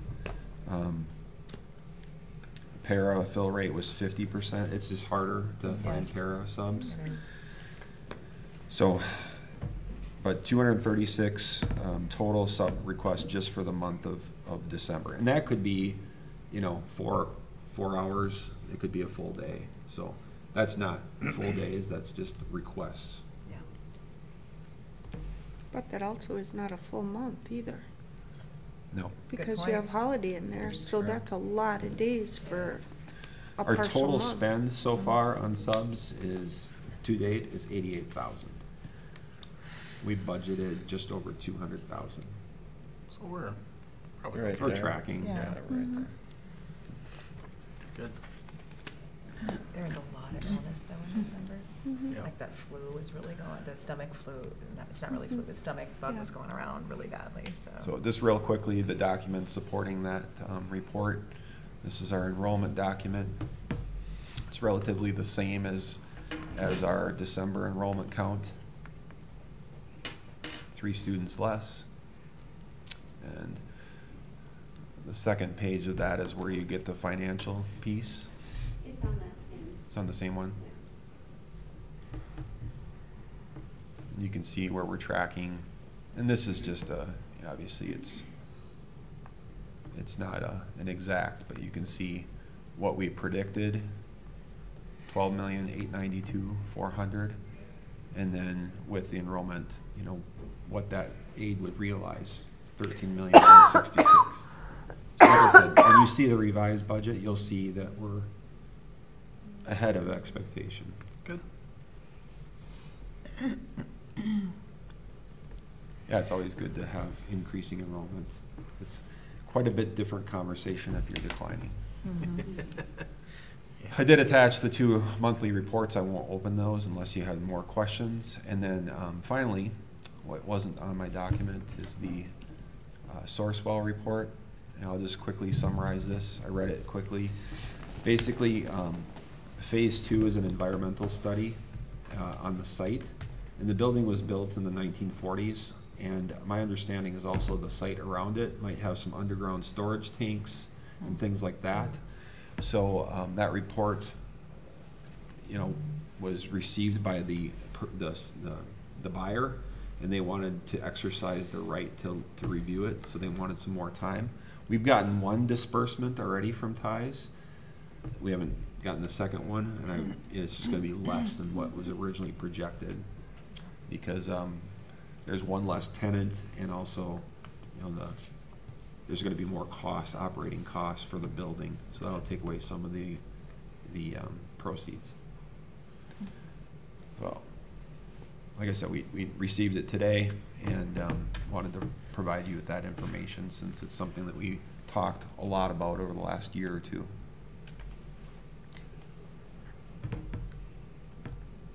Para fill rate was 50%. It's just harder to find Yes. para subs. It is. So, but 236 total sub requests just for the month of December, and that could be, 4 hours. It could be a full day. So that's not full days. That's just requests. But that also is not a full month either, No. because point. you have holiday in there, so that's a lot of days for a Our partial total month. spend so far on subs to date is 88,000. We budgeted just over 200,000. So we're probably Right We're there. tracking. Yeah. right there. good. There was a lot of illness though in December. Yeah. Like that flu was really going, the stomach flu, it's not really flu, the stomach bug was going around really badly, so. So just real quickly, the document supporting that report. This is our enrollment document. It's relatively the same as our December enrollment count. 3 students less. And the second page of that is where you get the financial piece. It's on that same. It's on the same one. You can see where we're tracking, and this is just obviously it's not an exact, but you can see what we predicted, 12,892,400, and then with the enrollment, what that aid would realize, it's 13,166. Like I said, when you see the revised budget, you'll see that we're ahead of expectation. Good. Yeah, it's always good to have increasing enrollment. It's quite a bit different conversation if you're declining. I did attach the 2 monthly reports. I won't open those unless you had more questions. And then finally, what wasn't on my document is the Sourcewell report. And I'll just quickly summarize this. I read it quickly. Basically, phase 2 is an environmental study on the site. And the building was built in the 1940s. And my understanding is also the site around it might have some underground storage tanks and things like that. So that report, was received by the buyer, and they wanted to exercise their right to review it. So they wanted some more time. We've gotten 1 disbursement already from TIES. We haven't gotten the second one, and it's just going to be less than what was originally projected, because there's 1 less tenant, and also, there's going to be more costs, operating costs for the building, so that'll take away some of the proceeds. Well, like I said, we received it today, and wanted to provide you with that information since it's something that we talked a lot about over the last year or 2.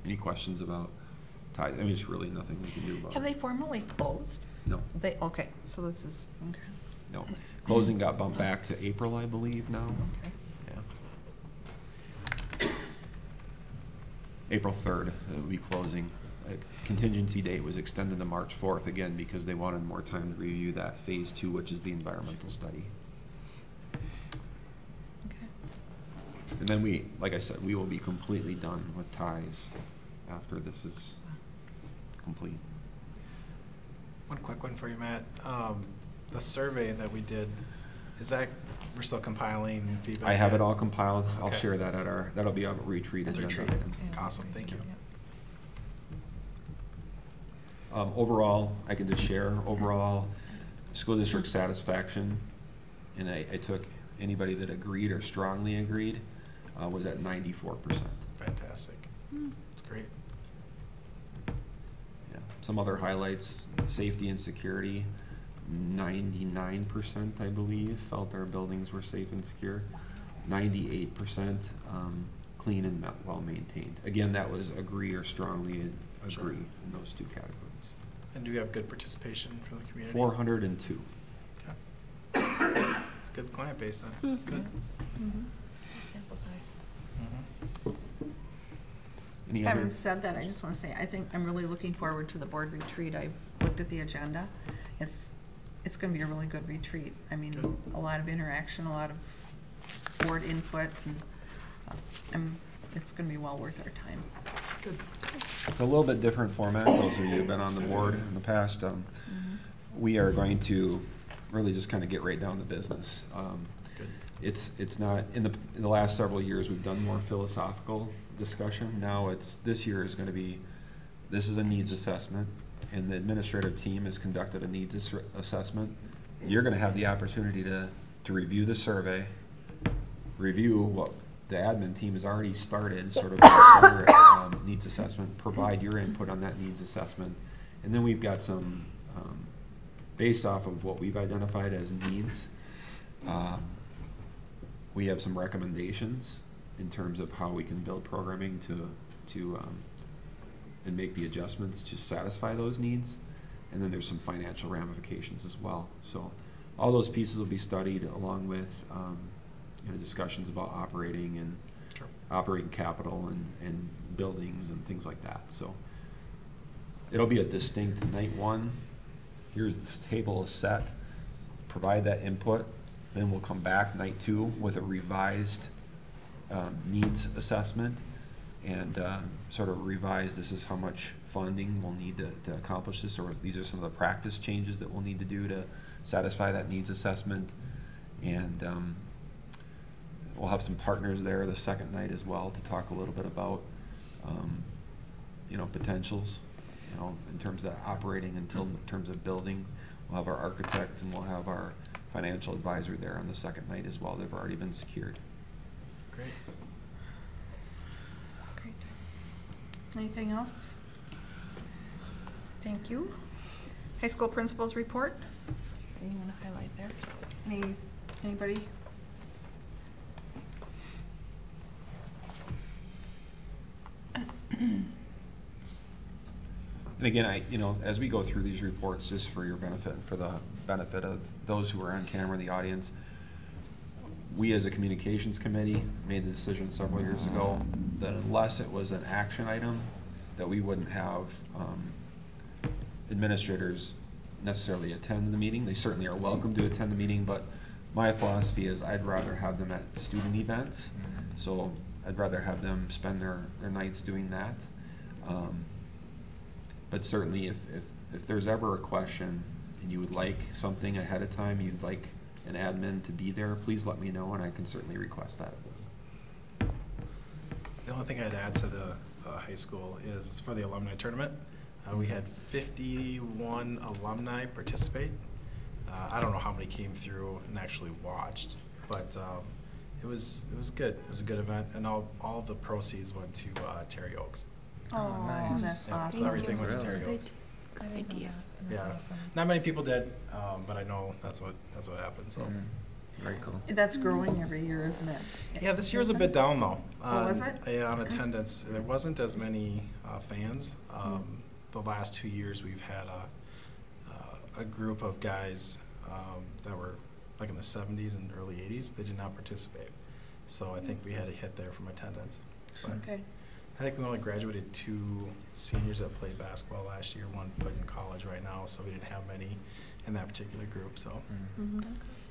Any questions about TIES? I mean, it's really nothing we can do about it. Have they formally closed? No. Okay, so this is, okay. No. Closing got bumped back to April, I believe, now. Okay. Yeah. April 3rd, it will be closing. Contingency date was extended to March 4th, again, because they wanted more time to review that phase 2, which is the environmental study. Okay. And then like I said, we will be completely done with TIES after this is complete. One quick one for you, Matt. The survey that we did, we're still compiling feedback? I have it all compiled. I'll Okay. share that that'll be on retreat At the agenda. retreat. Awesome, thank you. Overall, I can just share, overall, school district satisfaction, and I took anybody that agreed or strongly agreed, was at 94%. Fantastic. That's great. Yeah. Some other highlights, safety and security, 99%, I believe, felt our buildings were safe and secure. 98% clean and well maintained. Again, that was agree or strongly agree Sure. in those 2 categories. And do we have good participation from the community? 402. Okay. It's a good client base then. That's good. Sample size. Any Having other? said that, I just want to say, I think I'm really looking forward to the board retreat. I've looked at the agenda. It's going to be a really good retreat. I mean, Good. a lot of interaction, a lot of board input, and it's going to be well worth our time. Good. It's a little bit different format, those of you who've been on the board in the past. We are going to really just kind of get right down to business. Good. It's not, in the last several years, we've done more philosophical discussion. Now this year is going to be, this is a needs assessment, and the administrative team has conducted a needs assessment. You're going to have the opportunity to review the survey, review what the admin team has already started, sort of needs assessment, provide your input on that needs assessment. And then we've got some, based off of what we've identified as needs, we have some recommendations in terms of how we can build programming and make the adjustments to satisfy those needs. And then there's some financial ramifications as well. So all those pieces will be studied along with discussions about operating and Sure. operating capital and buildings and things like that. So it'll be a distinct night 1. Here's this table is set. Provide that input. Then we'll come back night 2 with a revised needs assessment and sort of revise, this is how much funding we'll need to accomplish this, or these are some of the practice changes that we'll need to do to satisfy that needs assessment. And we'll have some partners there the second night as well to talk a little bit about potentials, in terms of operating in terms of building. We'll have our architect and we'll have our financial advisor there on the second night as well. They've already been secured. Great. Great. Anything else? Thank you. High school principals report. Anything you want to highlight there? Anybody? And again, as we go through these reports, just for your benefit and for the benefit of those who are on camera in the audience, we as a communications committee made the decision several years ago that unless it was an action item, that we wouldn't have administrators necessarily attend the meeting. They certainly are welcome to attend the meeting, but my philosophy is I'd rather have them at student events. So I'd rather have them spend their nights doing that. But certainly if there's ever a question and you would like something ahead of time, you'd like an admin to be there, please let me know and I can certainly request that. The only thing I'd add to the high school is for the alumni tournament. We had 51 alumni participate. I don't know how many came through and actually watched, but it was good. It was a good event, and all the proceeds went to Terry Oaks. Oh, nice. That's Yeah, awesome. so everything went to Terry Oaks. Good idea. Yeah, not many people did, but I know that's what happened. So. Very cool. That's growing every year, isn't it? Yeah, this year's a bit down though. Oh, was it? Yeah, on attendance. There wasn't as many fans. The last 2 years we've had a group of guys that were like in the 70s and early 80s. They did not participate. So I think we had a hit there from attendance. But Okay. I think we only graduated 2 seniors that played basketball last year. One plays in college right now, so we didn't have many in that particular group. So.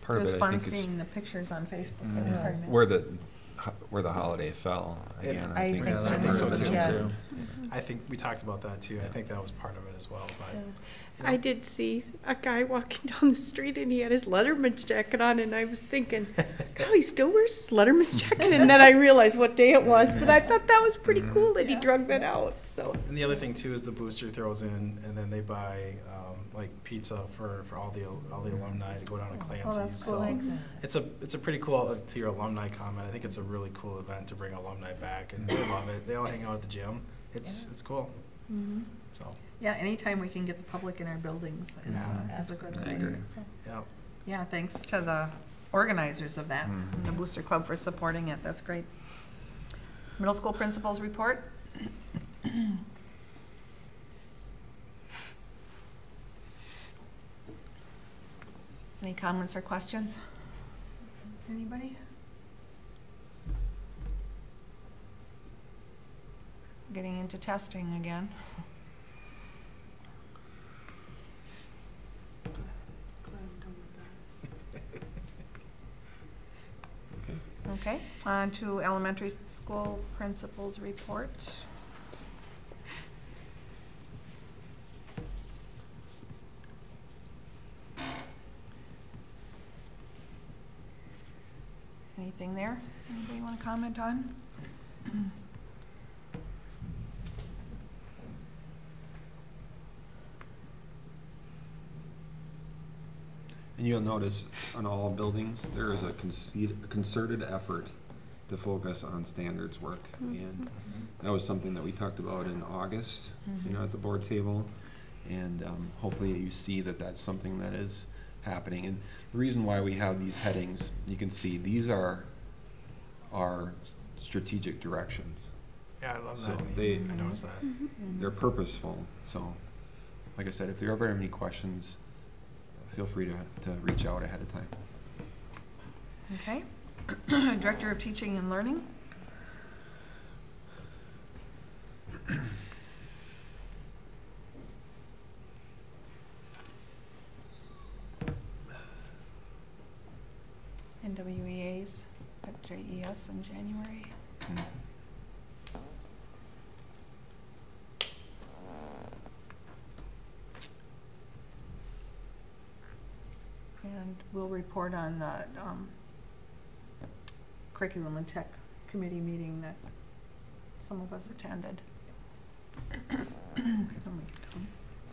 Part It of was it, I fun think, seeing the pictures on Facebook. is It was hard to- where the holiday fell. Again, I think Yeah, I think so too. yes. I think we talked about that too. I think that was part of it as well. But, you know. I did see a guy walking down the street and he had his Letterman's jacket on and I was thinking, God, he still wears his Letterman's jacket? And then I realized what day it was, but I thought that was pretty cool that he drug that out, so. And the other thing too is the booster throws in, and then they buy like pizza for all the alumni to go down to Clancy's. that's cool. So it's a pretty cool, to your alumni comment, I think it's a really cool event to bring alumni back, and they love it. They all hang out at the gym. It's cool. So. Yeah, anytime we can get the public in our buildings is a good I thing. agree. So, Yeah. yeah, thanks to the organizers of that, and the Booster Club for supporting it. That's great. Middle school principals report. Any comments or questions? Anybody? Getting into testing again. Okay, on to elementary school principals report. Anything there? Anybody want to comment on? And you'll notice on all buildings, there is a concerted effort to focus on standards work. And that was something that we talked about in August, at the board table. And hopefully you see that that's something that is happening. And the reason why we have these headings, you can see these are our strategic directions. Yeah, I love So that. I noticed that. They're purposeful. So, like I said, if there ever have any questions, feel free to reach out ahead of time. Okay. Director of Teaching and Learning. NWEAs at JES in January. And we'll report on the Curriculum and Tech Committee meeting that some of us attended.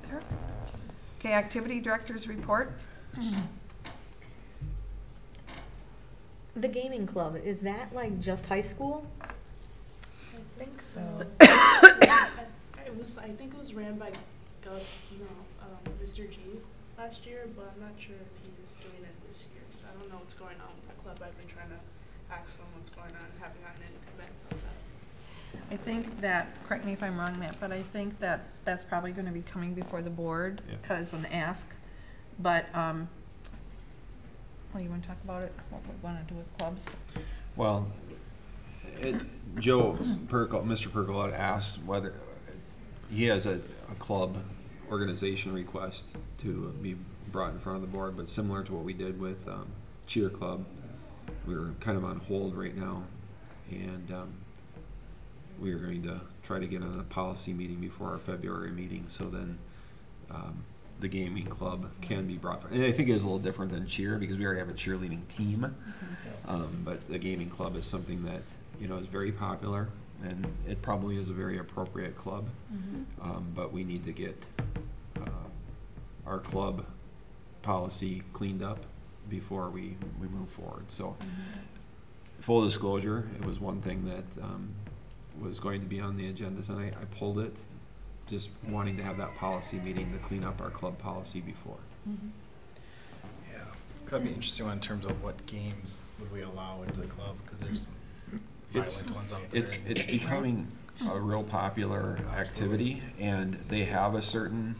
There. Okay, Activity Director's report. The gaming club, is that like just high school? I think so. I think it was ran by Mr. G last year, but I'm not sure if he's doing it this year. So I don't know what's going on with the club. I've been trying to ask them what's going on, haven't gotten any feedback about that. I think that, correct me if I'm wrong, Matt, but I think that that's probably going to be coming before the board Yeah. as an ask. But, well, you want to talk about it? What we want to do with clubs? Well, Mr. Perkel had asked whether he has a club organization request to be brought in front of the board, but similar to what we did with cheer club, we're kind of on hold right now, and we are going to try to get on a policy meeting before our February meeting, so then the gaming club can be brought. And I think it is a little different than cheer because we already have a cheerleading team, but the gaming club is something that is very popular, and it probably is a very appropriate club. But we need to get our club policy cleaned up before we move forward. So, full disclosure, it was one thing that was going to be on the agenda tonight. I pulled it, just wanting to have that policy meeting to clean up our club policy before. Yeah, that'd be interesting in terms of what games would we allow into the club, because there's some violent ones out there. It's becoming a real popular activity, and they have a certain,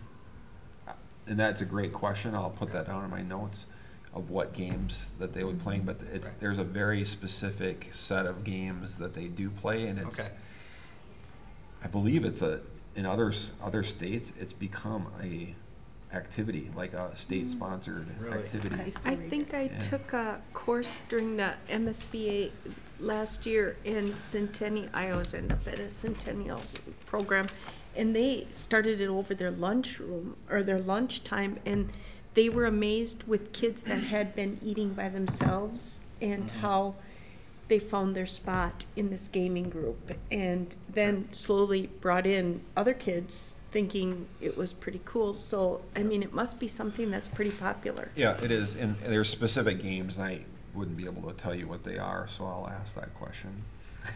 and that's a great question. I'll put that down in my notes of what games that they would play, but there's a very specific set of games that they do play, and it's, I believe it's in other states, it's become a activity, like a state-sponsored activity. I think I took a course during the MSBA last year in Centennial. I always end up at a Centennial program, and they started it over their lunchroom or their lunchtime, and they were amazed with kids that had been eating by themselves and how they found their spot in this gaming group, and then slowly brought in other kids thinking it was pretty cool. So, I mean, it must be something that's pretty popular. Yeah, it is, and there's specific games, and I wouldn't be able to tell you what they are, so I'll ask that question.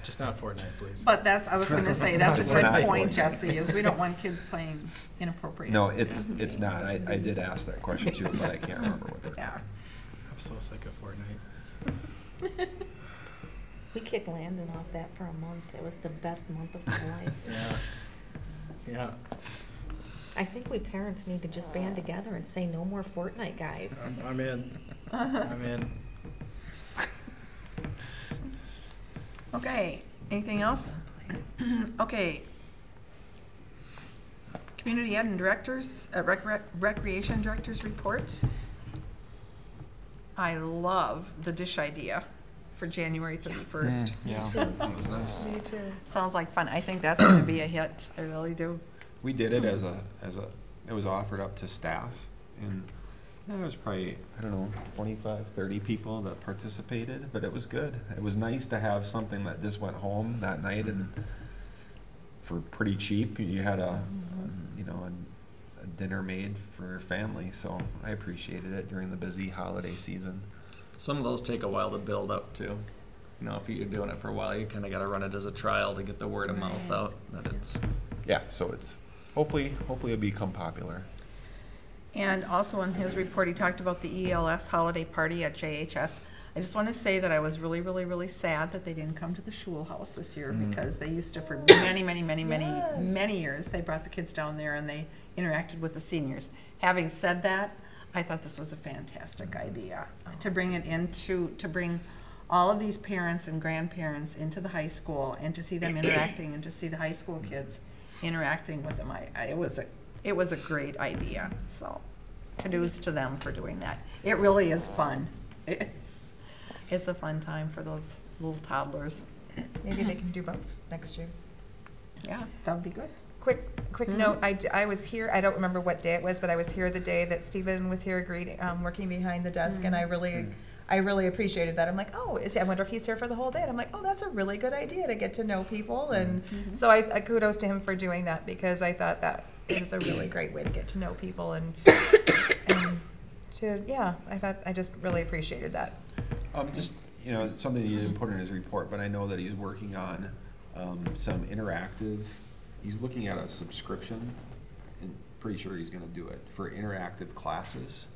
Just not Fortnite, please. But I was going to say, that's a It's good not point, Fortnite. Jesse, is we don't want kids playing inappropriate. No, it's not. I did ask that question too, but I can't remember what they're. Yeah. I'm so sick of Fortnite. We kicked Landon off that for a month. It was the best month of my life. Yeah. I think we parents need to just band together and say no more Fortnite, guys. I'm in. I'm in. Okay, anything else? Okay. Community Ed and Directors, Recreation Directors Report. I love the dish idea for January 31st. Yeah, that was nice. Me too. Sounds like fun. I think that's going to be a hit. I really do. We did it it was offered up to staff, and there was probably, I don't know, 25, 30 people that participated, but it was good. It was nice to have something that just went home that night, and for pretty cheap, you had a dinner made for your family, so I appreciated it during the busy holiday season. Some of those take a while to build up too. If you're doing it for a while, you kind of got to run it as a trial to get the word of mouth out that it's. Yeah, so it's hopefully it'll become popular. And also in his report, he talked about the ELS holiday party at JHS. I just want to say that I was really, really, really sad that they didn't come to the Schul House this year, because they used to, for many years, they brought the kids down there and they interacted with the seniors. Having said that, I thought this was a fantastic idea to bring all of these parents and grandparents into the high school and to see them interacting and to see the high school kids interacting with them. It was a great idea. So kudos to them for doing that. It really is fun. It's a fun time for those little toddlers. Maybe they can do both next year. Yeah, that would be good. Quick note, I was here, I don't remember what day it was, but I was here the day that Stephen was here working behind the desk, and I really appreciated that. I'm like, I wonder if he's here for the whole day. And I'm like, that's a really good idea to get to know people. And so I kudos to him for doing that, because I thought that it was a really great way to get to know people I just really appreciated that. Just, something he didn't put in his report, but I know that he's working on some interactive, he's looking at a subscription pretty sure he's gonna do it, for interactive classes.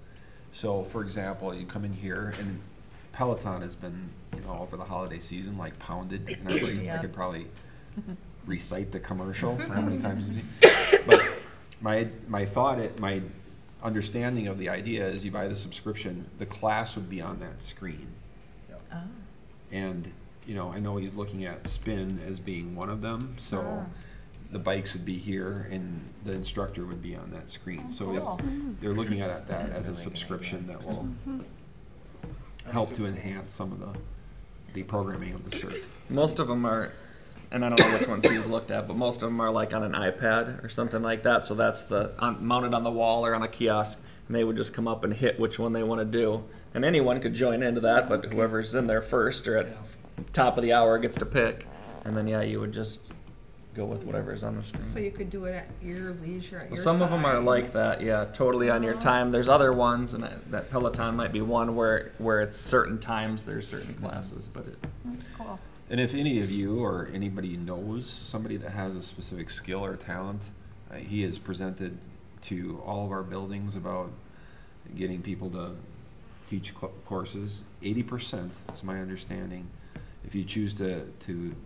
So, for example, you come in here, and Peloton has been, you know, over the holiday season, like pounded in our brains. I could probably recite the commercial for how many times we've seen. But my thought, my understanding of the idea is you buy the subscription, the class would be on that screen. Oh. And, you know, I know he's looking at spin as being one of them, so the bikes would be here and the instructor would be on that screen. So cool. they're looking at that as a subscription that will help to enhance some of the programming of the cert. Most of them are, and I don't know which ones he's looked at, but most of them are like on an iPad or something like that. So that's mounted on the wall or on a kiosk, and they would just come up and hit which one they want to do. And anyone could join into that, but whoever's in there first or at top of the hour gets to pick. And then, yeah, you would just go with whatever's on the screen. So you could do it at your leisure, at your Some of them are time. like that, yeah, totally on your time. There's other ones, and that Peloton might be one where it's certain times, there's certain classes, but it. Cool. And if any of you or anybody knows somebody that has a specific skill or talent, he has presented to all of our buildings about getting people to teach courses. 80% is my understanding. If you choose to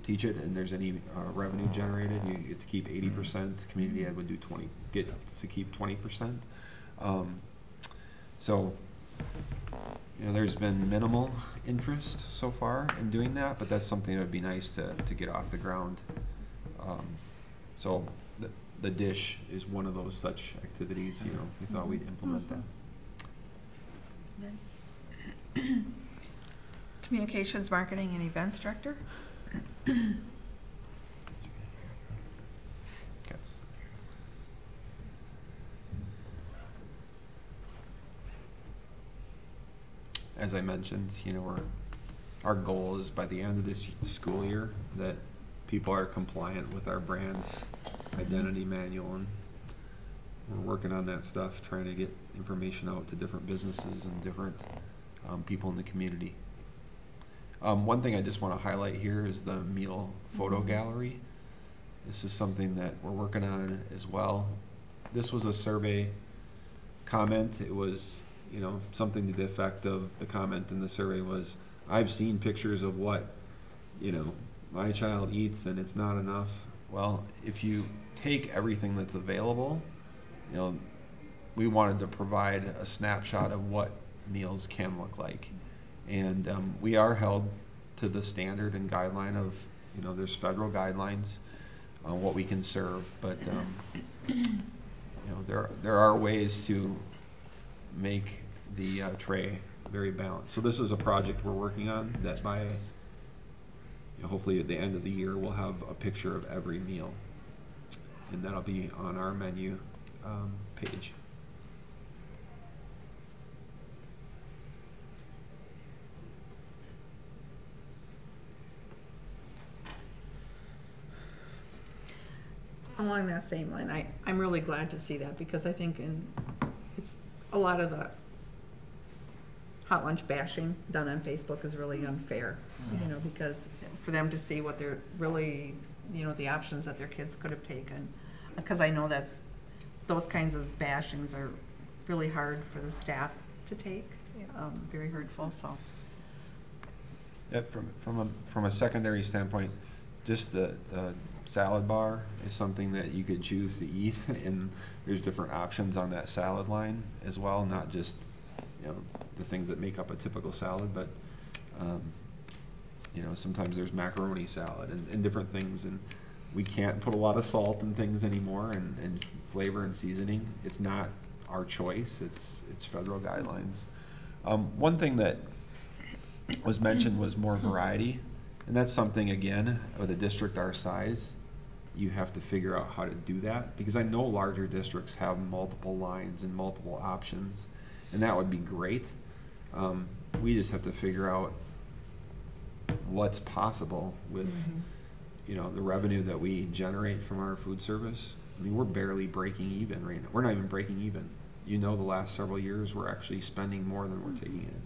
teach it and there's any revenue generated, you get to keep 80%. Community ed would do get to keep 20%. So, you know, there's been minimal interest so far in doing that, but that's something that would be nice to get off the ground. So the dish is one of those such activities, you know, we thought we'd implement that. Communications, marketing, and events director? Yes. As I mentioned, you know, our goal is by the end of this school year that people are compliant with our brand identity manual, and we're working on that stuff, trying to get information out to different businesses and different people in the community. One thing I just want to highlight here is the meal photo gallery. This is something that we're working on as well. This was a survey comment. It was, you know, something to the effect of the comment in the survey was, I've seen pictures of what, you know, my child eats and it's not enough. Well, if you take everything that's available, you know, we wanted to provide a snapshot of what meals can look like. And we are held to the standard and guideline of, you know, there's federal guidelines on what we can serve, but you know, there are ways to make the tray very balanced. So this is a project we're working on that by, you know, hopefully at the end of the year we'll have a picture of every meal, and that'll be on our menu page. Along that same line, I'm really glad to see that, because I think it's a lot of the hot lunch bashing done on Facebook is really unfair, you know, because for them to see what they're really, you know, the options that their kids could have taken, because I know those kinds of bashings are really hard for the staff to take, very hurtful, so. Yeah, from a secondary standpoint, just the salad bar is something that you could choose to eat, and there's different options on that salad line as well, not just, you know, the things that make up a typical salad, but you know, sometimes there's macaroni salad and different things, and we can't put a lot of salt in things anymore, and flavor and seasoning. It's not our choice, it's federal guidelines. One thing that was mentioned was more variety. And that's something, again, with a district our size, you have to figure out how to do that, because I know larger districts have multiple lines and multiple options, and that would be great. We just have to figure out what's possible with, you know, the revenue that we generate from our food service. I mean, we're barely breaking even right now. We're not even breaking even. You know, the last several years, we're actually spending more than we're taking in.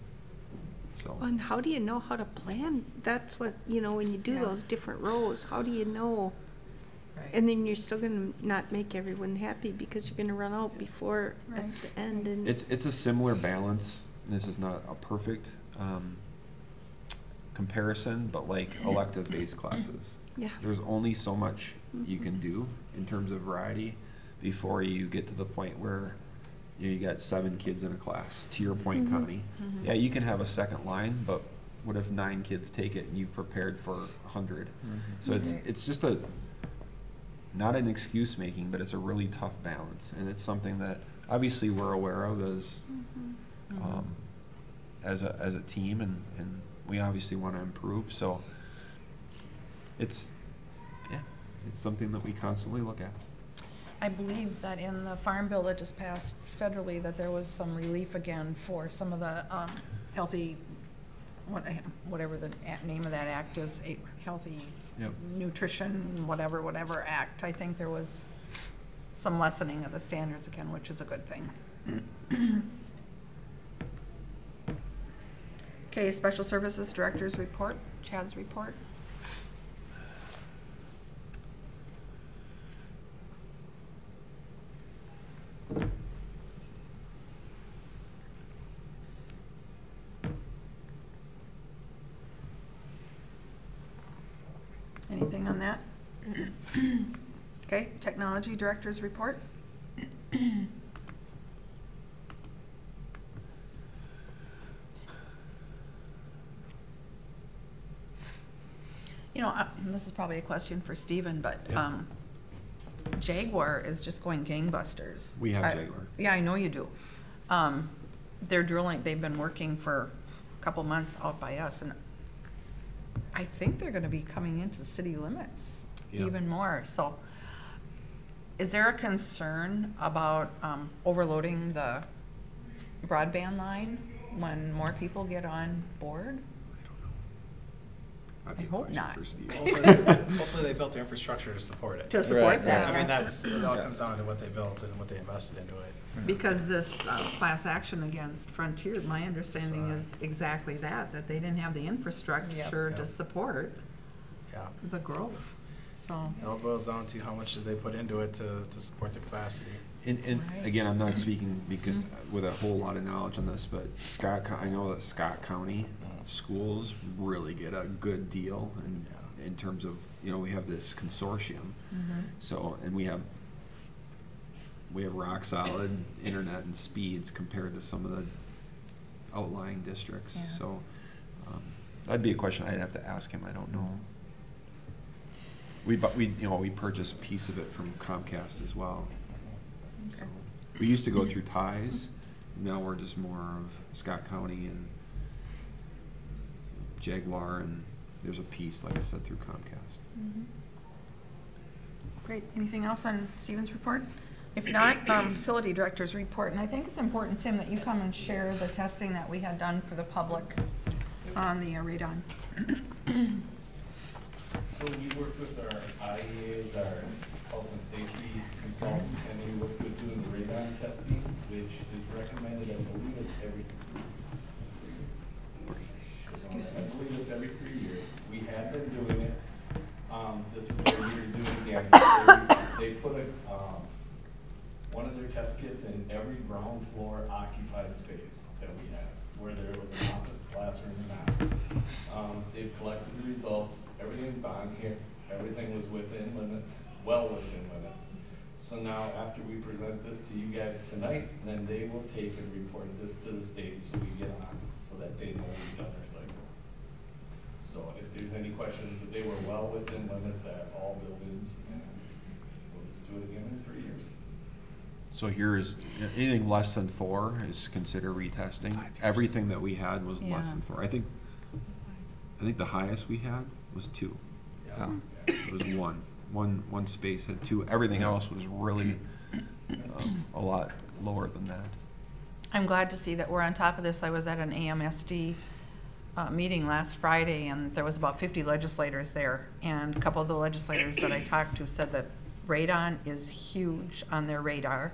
So. And how do you know how to plan? That's what, you know, when you do those different rows, how do you know And then you're still gonna not make everyone happy because you're gonna run out before at the end. And It's a similar balance. This is not a perfect comparison, but like elective-based classes. Yeah. There's only so much you can do in terms of variety before you get to the point where you got 7 kids in a class. To your point, Connie. Yeah, you can have a second line, but what if 9 kids take it and you've prepared for 100? So it's just not an excuse making, but it's a really tough balance, and it's something that obviously we're aware of as a team, and we obviously want to improve. So it's something that we constantly look at. I believe that in the farm bill that just passed federally, that there was some relief again for some of the healthy, whatever the name of that act is, a healthy nutrition, whatever act. I think there was some lessening of the standards again, which is a good thing. Okay, Special Services Director's report, Chad's report. Anything on that? Okay, Technology Director's report. You know, this is probably a question for Stephen, but Jaguar is just going gangbusters. We have Jaguar. Yeah, I know you do. They're drilling, they've been working for a couple months out by us, and I think they're gonna be coming into city limits even more. So is there a concern about overloading the broadband line when more people get on board? I hope not. Hopefully they built the infrastructure to support it. To support that. I mean, it all comes down to what they built and what they invested into it. Because this class action against Frontier, my understanding is exactly that they didn't have the infrastructure to support the growth. So It all boils down to how much did they put into it to support the capacity. And again, I'm not speaking with a whole lot of knowledge on this, but I know that Scott County schools really get a good deal in terms of, we have this consortium. So, and we have rock solid internet and speeds compared to some of the outlying districts. So that'd be a question I'd have to ask him. I don't know. We purchased a piece of it from Comcast as well. So we used to go through ties. Now we're just more of Scott County and Jaguar, and there's a piece, like I said, through Comcast. Great. Anything else on Stephen's report? If not, Facility Director's report. And I think it's important, Tim, that you come and share the testing that we had done for the public on the radon. So we worked with our IEAs, our health and safety consultant, and we worked with doing the radon testing, which is recommended, I believe it's every 3 years. Excuse me. I believe it's every 3 years. We had been doing it. This was their year to do it again. They put one of their test kits in every ground floor occupied space that we had, whether it was an office, classroom, or not. They've collected the results. Everything's on here. Everything was within limits, well within limits. So now, after we present this to you guys tonight, then they will take and report this to the state so we get on, so that they know we've done their cycle. So if there's any questions, but they were well within limits at all buildings, and we'll just do it again in 3 years. So here is, anything less than 4 is considered retesting. Everything that we had was less than 4. I think the highest we had was 2. It was one space had 2. Everything else was really a lot lower than that. I'm glad to see that we're on top of this. I was at an AMSD meeting last Friday, and there was about 50 legislators there. And a couple of the legislators that I talked to said that radon is huge on their radar.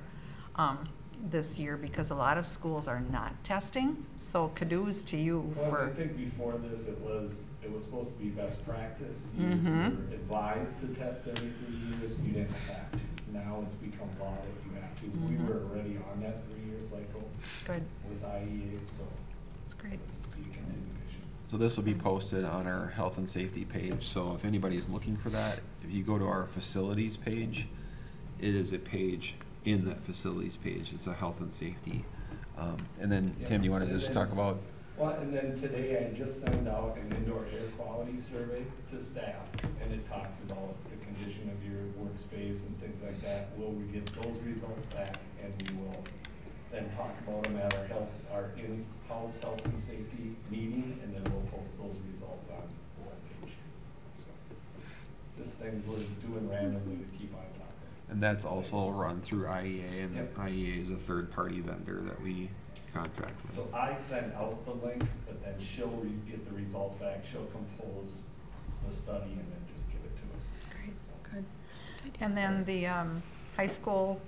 this year because a lot of schools are not testing. So kudos to you Well, for. I think before this, it was supposed to be best practice. You Mhm. were advised to test every 3 years, you didn't have to. Now it's become law that you have to. We Mhm. were already on that 3-year cycle Good. with IEAs, so. That's great. It'll just be a continuation. So this will be posted on our health and safety page, so if anybody is looking for that, if you go to our facilities page, it is a page in that facilities page, it's a health and safety. And then, Tim, you wanna just talk about? Well, and then today I just sent out an indoor air quality survey to staff, and it talks about the condition of your workspace and things like that. We'll get those results back, and we will then talk about them at our in-house health and safety meeting, and then we'll post those results on the webpage. So, just things we're doing randomly to keep on top of. And that's also run through IEA, and Yep. IEA is a third-party vendor that we contract with. So I sent out the link, but then she'll get the results back, she'll compose the study and then just give it to us. Great, So- good. And then the high school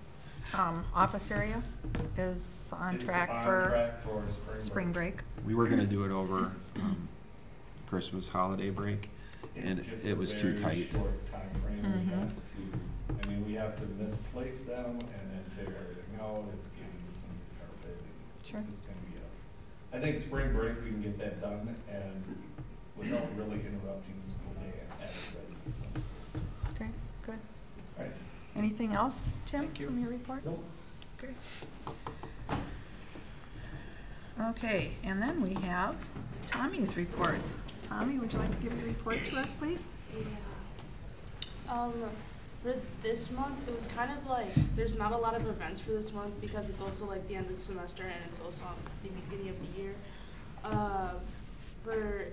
office area is on It's track on for track for spring break. We were gonna do it over Christmas holiday break, and It's just it a was too very tight. short timeframe. We Mhm. have to, I mean, we have to misplace them and then tear everything out. It's getting some carpet. Sure. It's just gonna be I think spring break, we can get that done and without really interrupting the school day and have it ready. Okay, good. All right. Anything else, Tim, Thank you. from your report? Nope. Great. Okay, and then we have Tommy's report. Tommy, would you like to give your report to us, please? Yeah. For this month, it was kind of like, there's not a lot of events for this month because it's also like the end of the semester and it's also the beginning of the year. For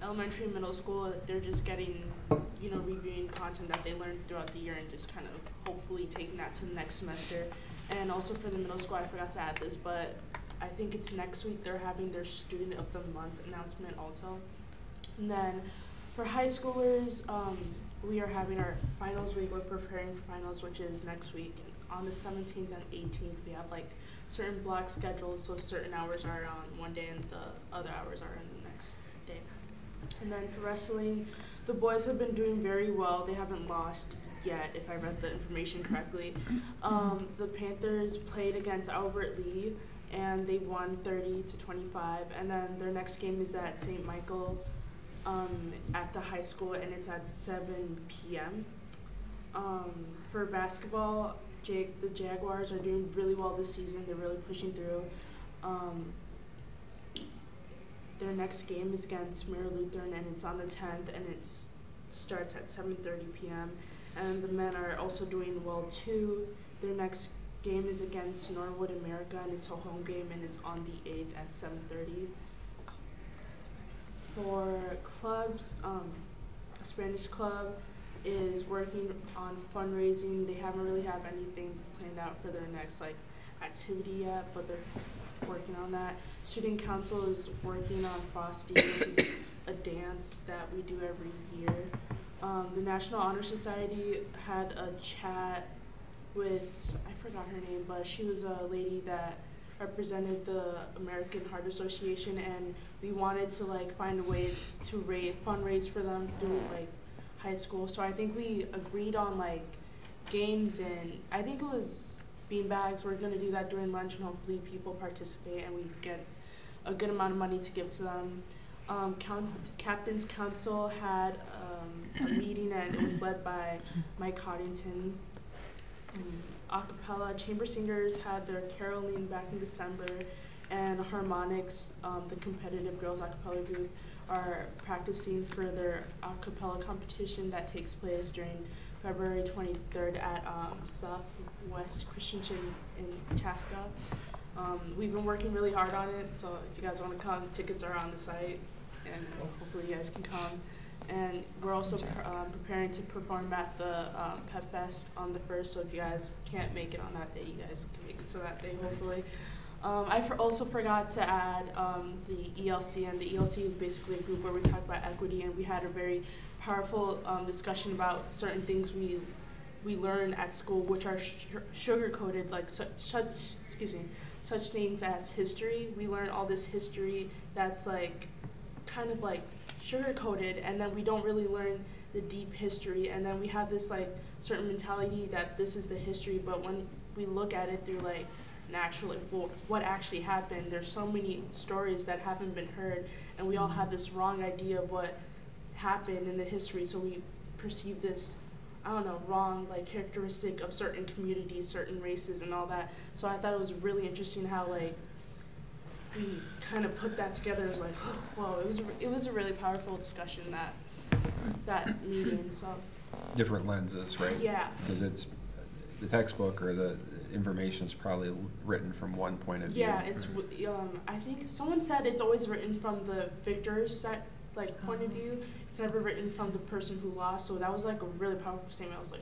elementary and middle school, they're just getting, reviewing content that they learned throughout the year and just kind of hopefully taking that to the next semester. And also for the middle school, I forgot to add this, but I think it's next week they're having their Student of the Month announcement also. And then for high schoolers, we are having our finals week. We're preparing for finals, which is next week. And on the 17th and 18th, we have like certain block schedules, so certain hours are on one day and the other hours are in the next day. And then for wrestling, the boys have been doing very well. They haven't lost yet, if I read the information correctly. The Panthers played against Albert Lee, and they won 30-25. And then their next game is at St. Michael at the high school, and it's at 7 p.m. For basketball, the Jaguars are doing really well this season. They're really pushing through. Their next game is against Mary Lutheran, and it's on the 10th, and it starts at 7:30 p.m. And the men are also doing well too. Their next game is against Norwood America, and it's a home game, and it's on the 8th at 7:30. For clubs, a Spanish club is working on fundraising. They haven't really have anything planned out for their next activity yet, but they're working on that. Student council is working on Frosty, which is a dance that we do every year. The National Honor Society had a chat with, I forgot her name, but she was a lady that represented the American Heart Association, and we wanted to find a way to fundraise for them through high school. So I think we agreed on games, and I think it was beanbags. We're gonna do that during lunch, and hopefully people participate and we get a good amount of money to give to them. Captain's Council had a meeting, and it was led by Mike Coddington. Acapella chamber singers had their caroling back in December, and Harmonics, the competitive girls acapella group, are practicing for their acapella competition that takes place during February 23rd at Southwest Christian in Chaska. We've been working really hard on it, so if you guys want to come, tickets are on the site, and hopefully you guys can come. And we're also preparing to perform at the Pep Fest on the 1st, so if you guys can't make it on that day, you guys can make it to that day, hopefully. I also forgot to add the ELC, and the ELC is basically a group where we talk about equity, and we had a very powerful discussion about certain things we we learn at school, which are sugar-coated, like such things as history. We learn all this history that's like kind of like sugar-coated, and then we don't really learn the deep history, and then we have this like certain mentality that this is the history, but when we look at it through like an actual, like, well, what actually happened, there's so many stories that haven't been heard, and we all have this wrong idea of what happened in the history, so we perceive this, I don't know, wrong like characteristic of certain communities, certain races, and all that. So I thought it was really interesting how like we kind of put that together. It was like, whoa, it was a really powerful discussion that meeting. So Different lenses, right? Yeah. Because it's the textbook or the information is probably written from one point of view. Yeah, it's I think someone said it's always written from the victor's point of view. It's never written from the person who lost. So that was like a really powerful statement. I was like,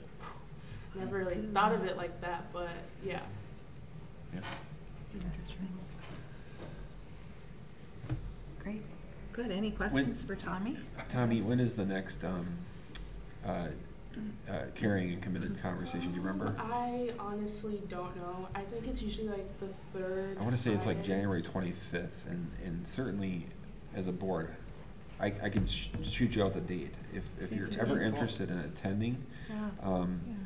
never really thought of it like that, but yeah. Yeah. Interesting. Great. Good. Any questions for Tommy? Tommy, when is the next caring and committed conversation? Do you remember? I honestly don't know. I think it's usually like the third. I want to say it's like Friday. January 25th, and certainly as a board, I can shoot you out the date if you're ever interested in attending.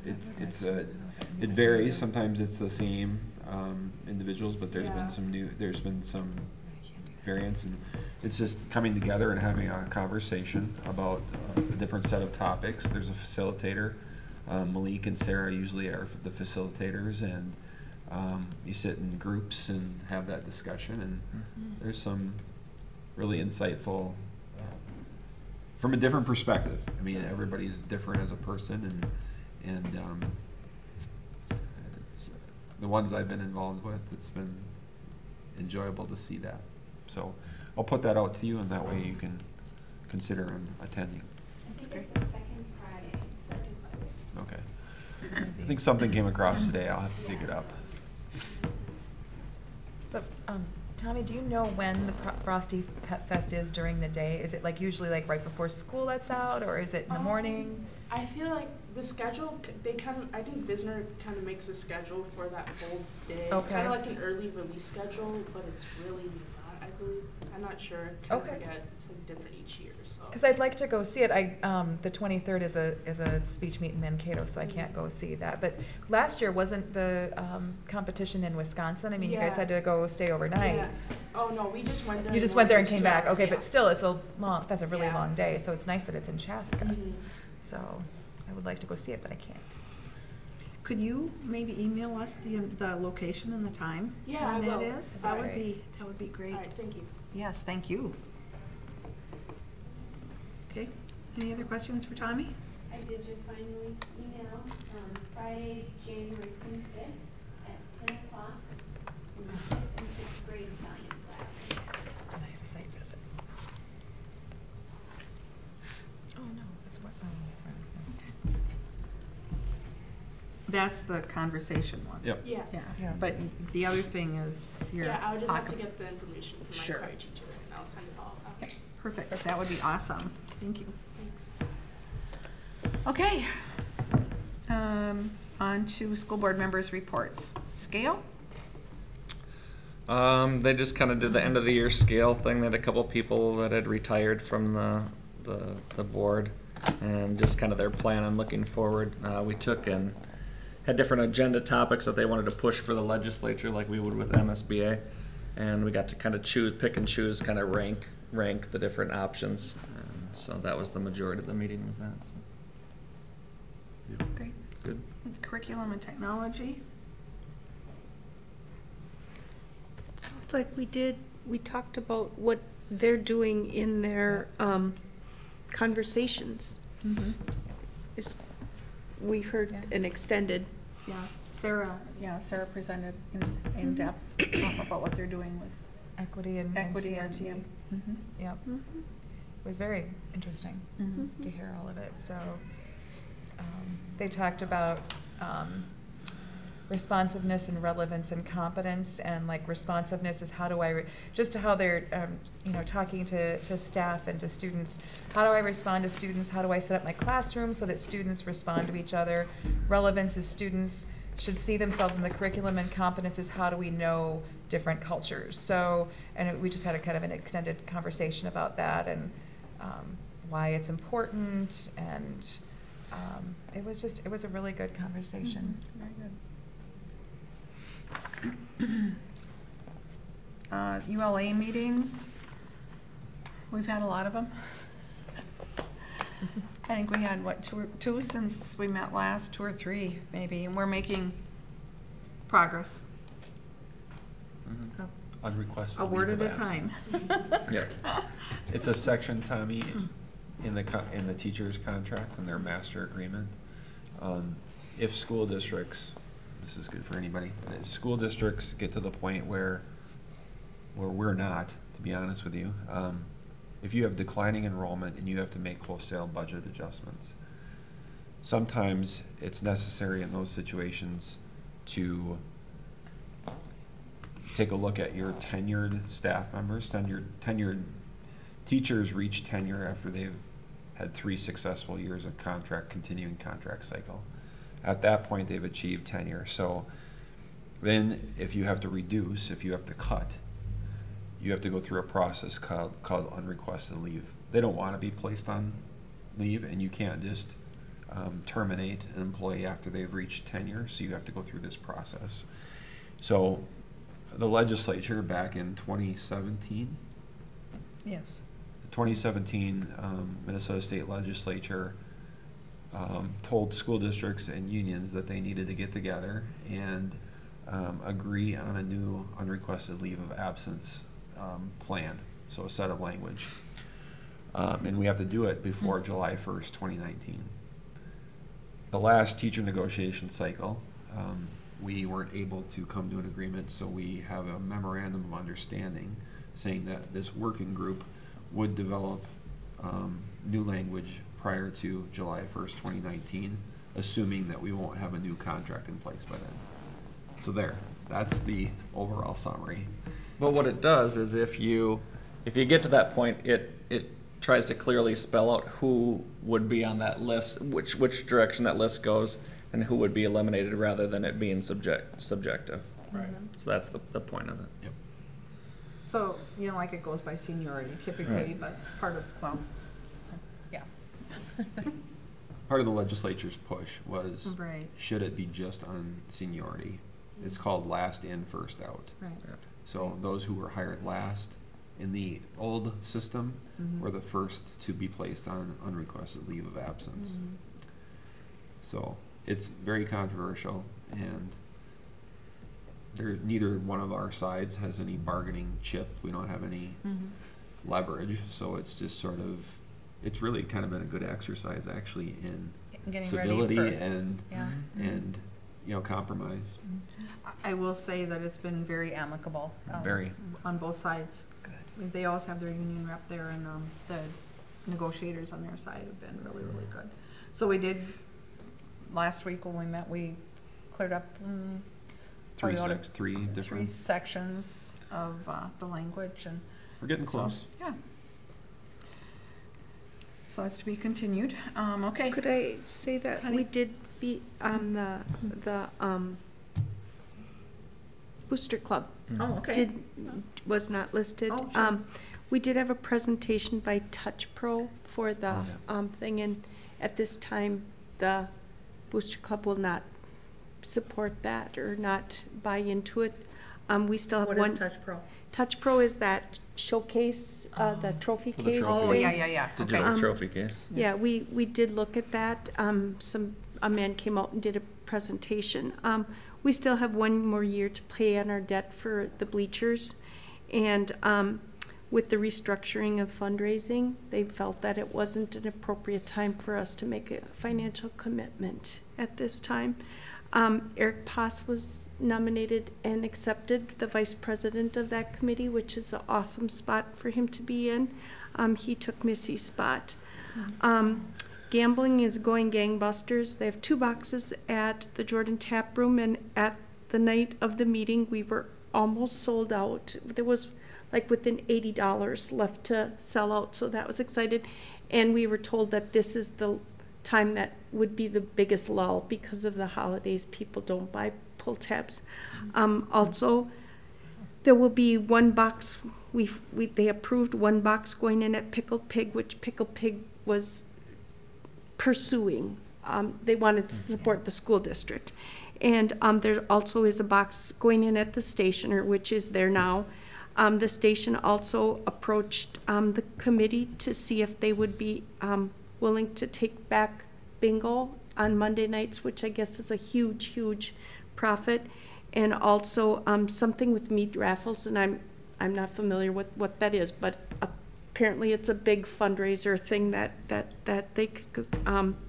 It varies. Sometimes it's the same individuals, but there's been some variance, and it's just coming together and having a conversation about a different set of topics. There's a facilitator. Malik and Sarah usually are the facilitators, and you sit in groups and have that discussion, and there's some really insightful from a different perspective. I mean, everybody's different as a person, and it's, the ones I've been involved with, it's been enjoyable to see that. So I'll put that out to you, and that way you can consider attending. I think it's the second Friday. Okay. I think something came across today. I'll have to dig it up. So, Tommy, do you know when the Frosty Pet Fest is during the day? Is it like usually like right before school lets out, or is it in the morning? I feel like the schedule, I think Visner kind of makes a schedule for that whole day. Okay. Kind of like an early release schedule, but it's really not, I believe. I'm not sure. Kind of forget. It's like different each year, so. Because I'd like to go see it. The 23rd is a speech meet in Mankato, so I can't go see that. But last year, wasn't the competition in Wisconsin? I mean, you guys had to go stay overnight. Yeah. Oh, no, we just went there. You just went there and came back. Okay, Yeah. but still, that's a really long day, so it's nice that it's in Chaska. Mhm. So I would like to go see it, but I can't. Could you maybe email us the location and the time? Yeah, when I will. it is? That would be great. All right, thank you. Yes, thank you. Okay. Any other questions for Tommy? I did just finally email, Friday, January 25th at 10 o'clock in the 5th and 6th grade science lab. And I have a site visit. Oh, no, that's what, That's the conversation one. Yep. Yeah. Yeah, but the other thing is your. Yeah, I would just have to pocket- get the information from my Sure. choir teacher, and I'll send it all out. Perfect, that would be awesome. Thank you. Thanks. Okay. On to school board members' reports. Scale? They just kind of did the end of the year scale thing. They had a couple people that had retired from the board, and just kind of their plan on looking forward. We took and had different agenda topics that they wanted to push for the legislature, like we would with MSBA, and we got to kind of pick and choose, kind of rank the different options. And so that was the majority of the meeting, was that. So. Great. Good. Curriculum and technology? Sounds like we talked about what they're doing in their conversations. We heard an extended. Yeah, Sarah presented in depth about what they're doing with equity and equity and CRT. Yep. It was very interesting to hear all of it. So they talked about responsiveness and relevance and competence, and like responsiveness is how do I, just to how they're, you know, talking to staff and to students. How do I respond to students? How do I set up my classroom so that students respond to each other? Relevance is students should see themselves in the curriculum, and competence is how do we know different cultures. So, and we just had a kind of an extended conversation about that, and why it's important, and it was a really good conversation. Very good. ULA meetings, we've had a lot of them. I think we had, what, two since we met last, 2 or 3 maybe, and we're making progress. Unrequested A word leave at of a time. absence. Yeah. It's a section, Tommy, in the teacher's contract and their master agreement. If school districts, this is good for anybody, if school districts get to the point where we're not, to be honest with you, if you have declining enrollment and you have to make wholesale budget adjustments, sometimes it's necessary in those situations to take a look at your tenured staff members. Tenured teachers reach tenure after they've had 3 successful years of continuing contract cycle. At that point, they've achieved tenure. So then if you have to reduce, if you have to cut, you have to go through a process called unrequested leave. They don't want to be placed on leave, and you can't just terminate an employee after they've reached tenure, so you have to go through this process. So the legislature back in 2017, Yes. the 2017 Minnesota State Legislature told school districts and unions that they needed to get together and agree on a new unrequested leave of absence plan, so a set of language. And we have to do it before July 1st, 2019. The last teacher negotiation cycle, we weren't able to come to an agreement, so we have a memorandum of understanding saying that this working group would develop new language prior to July 1st, 2019, assuming that we won't have a new contract in place by then. So that's the overall summary. But what it does is if you get to that point, it tries to clearly spell out who would be on that list, which direction that list goes, and who would be eliminated rather than it being subjective. Right. So that's the point of it. Yep. So, you know, like it goes by seniority typically, Right. but part of, well, yeah. Part of the legislature's push was, Right. should it be just on seniority? It's called last in, first out. Right. So those who were hired last in the old system Mhm. were the first to be placed on unrequested leave of absence. Mhm. So it's very controversial, and neither one of our sides has any bargaining chip. We don't have any leverage, so it's just sort of, it's really kind of been a good exercise actually in Getting ready civility for- and yeah. and compromise. I will say that it's been very amicable. Very. On both sides. I mean, they always have their union rep there, and the negotiators on their side have been really, really good. So we did, last week when we met, we cleared up Three three different. sections of the language, and We're getting close. so, yeah. So that's to be continued. Okay. Could I say that Honey? we did be on the Booster Club? Oh, okay. Was not listed. Oh, sure. We did have a presentation by Touch Pro for the Oh, thing, and at this time, the Booster Club will not support that or not buy into it. We still have What one. is Touch Pro? Touch Pro is that showcase, the trophy For the case. trophy. Oh, thing. yeah. Digital Okay. trophy case. Yeah, we did look at that. A man came out and did a presentation. We still have one more year to pay on our debt for the bleachers. And with the restructuring of fundraising, they felt that it wasn't an appropriate time for us to make a financial commitment at this time. Eric Poss was nominated and accepted the vice president of that committee, which is an awesome spot for him to be in. He took Missy's spot. Gambling is going gangbusters. They have 2 boxes at the Jordan Tap Room, and at the night of the meeting, we were almost sold out. There was like within $80 left to sell out, so that was excited. And we were told that this is the time that would be the biggest lull because of the holidays. People don't buy pull tabs. Also, there will be 1 box. They approved 1 box going in at Pickled Pig, which Pickled Pig was pursuing. They wanted to support the school district. And there also is a box going in at the Stationer, which is there now. The station also approached the committee to see if they would be willing to take back bingo on Monday nights, which I guess is a huge, huge profit. And also something with meat raffles, and I'm not familiar with what that is, but apparently it's a big fundraiser thing that they could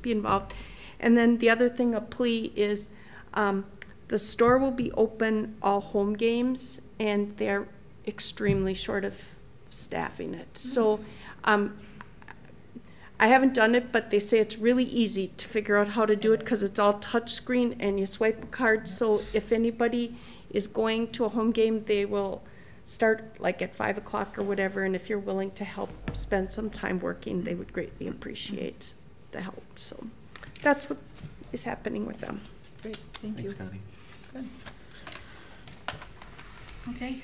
be involved. And then the other thing, a plea, is the store will be open all home games, and they're extremely short of staffing it. So I haven't done it, but they say it's really easy to figure out how to do it because it's all touch screen and you swipe a card. So if anybody is going to a home game, they will start like at 5 o'clock or whatever, and if you're willing to help spend some time working, they would greatly appreciate the help. So that's what is happening with them. Great, thank you. Thanks, Connie. Good. Okay.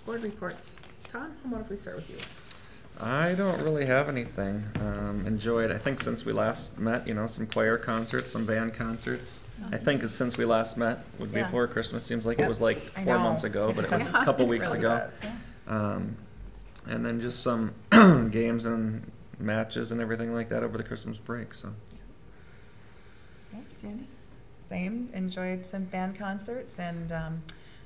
Board reports. Todd, how about if we start with you? I don't really have anything. Enjoyed, I think since we last met, you know, some choir concerts, some band concerts. I think since we last met would be Yeah. before Christmas. Seems like Yep. it was like I 4 know. months ago, but it was a couple weeks Really ago. does, yeah. And then just some games and matches and everything like that over the Christmas break. So Yeah, Sandy? Same, enjoyed some band concerts, and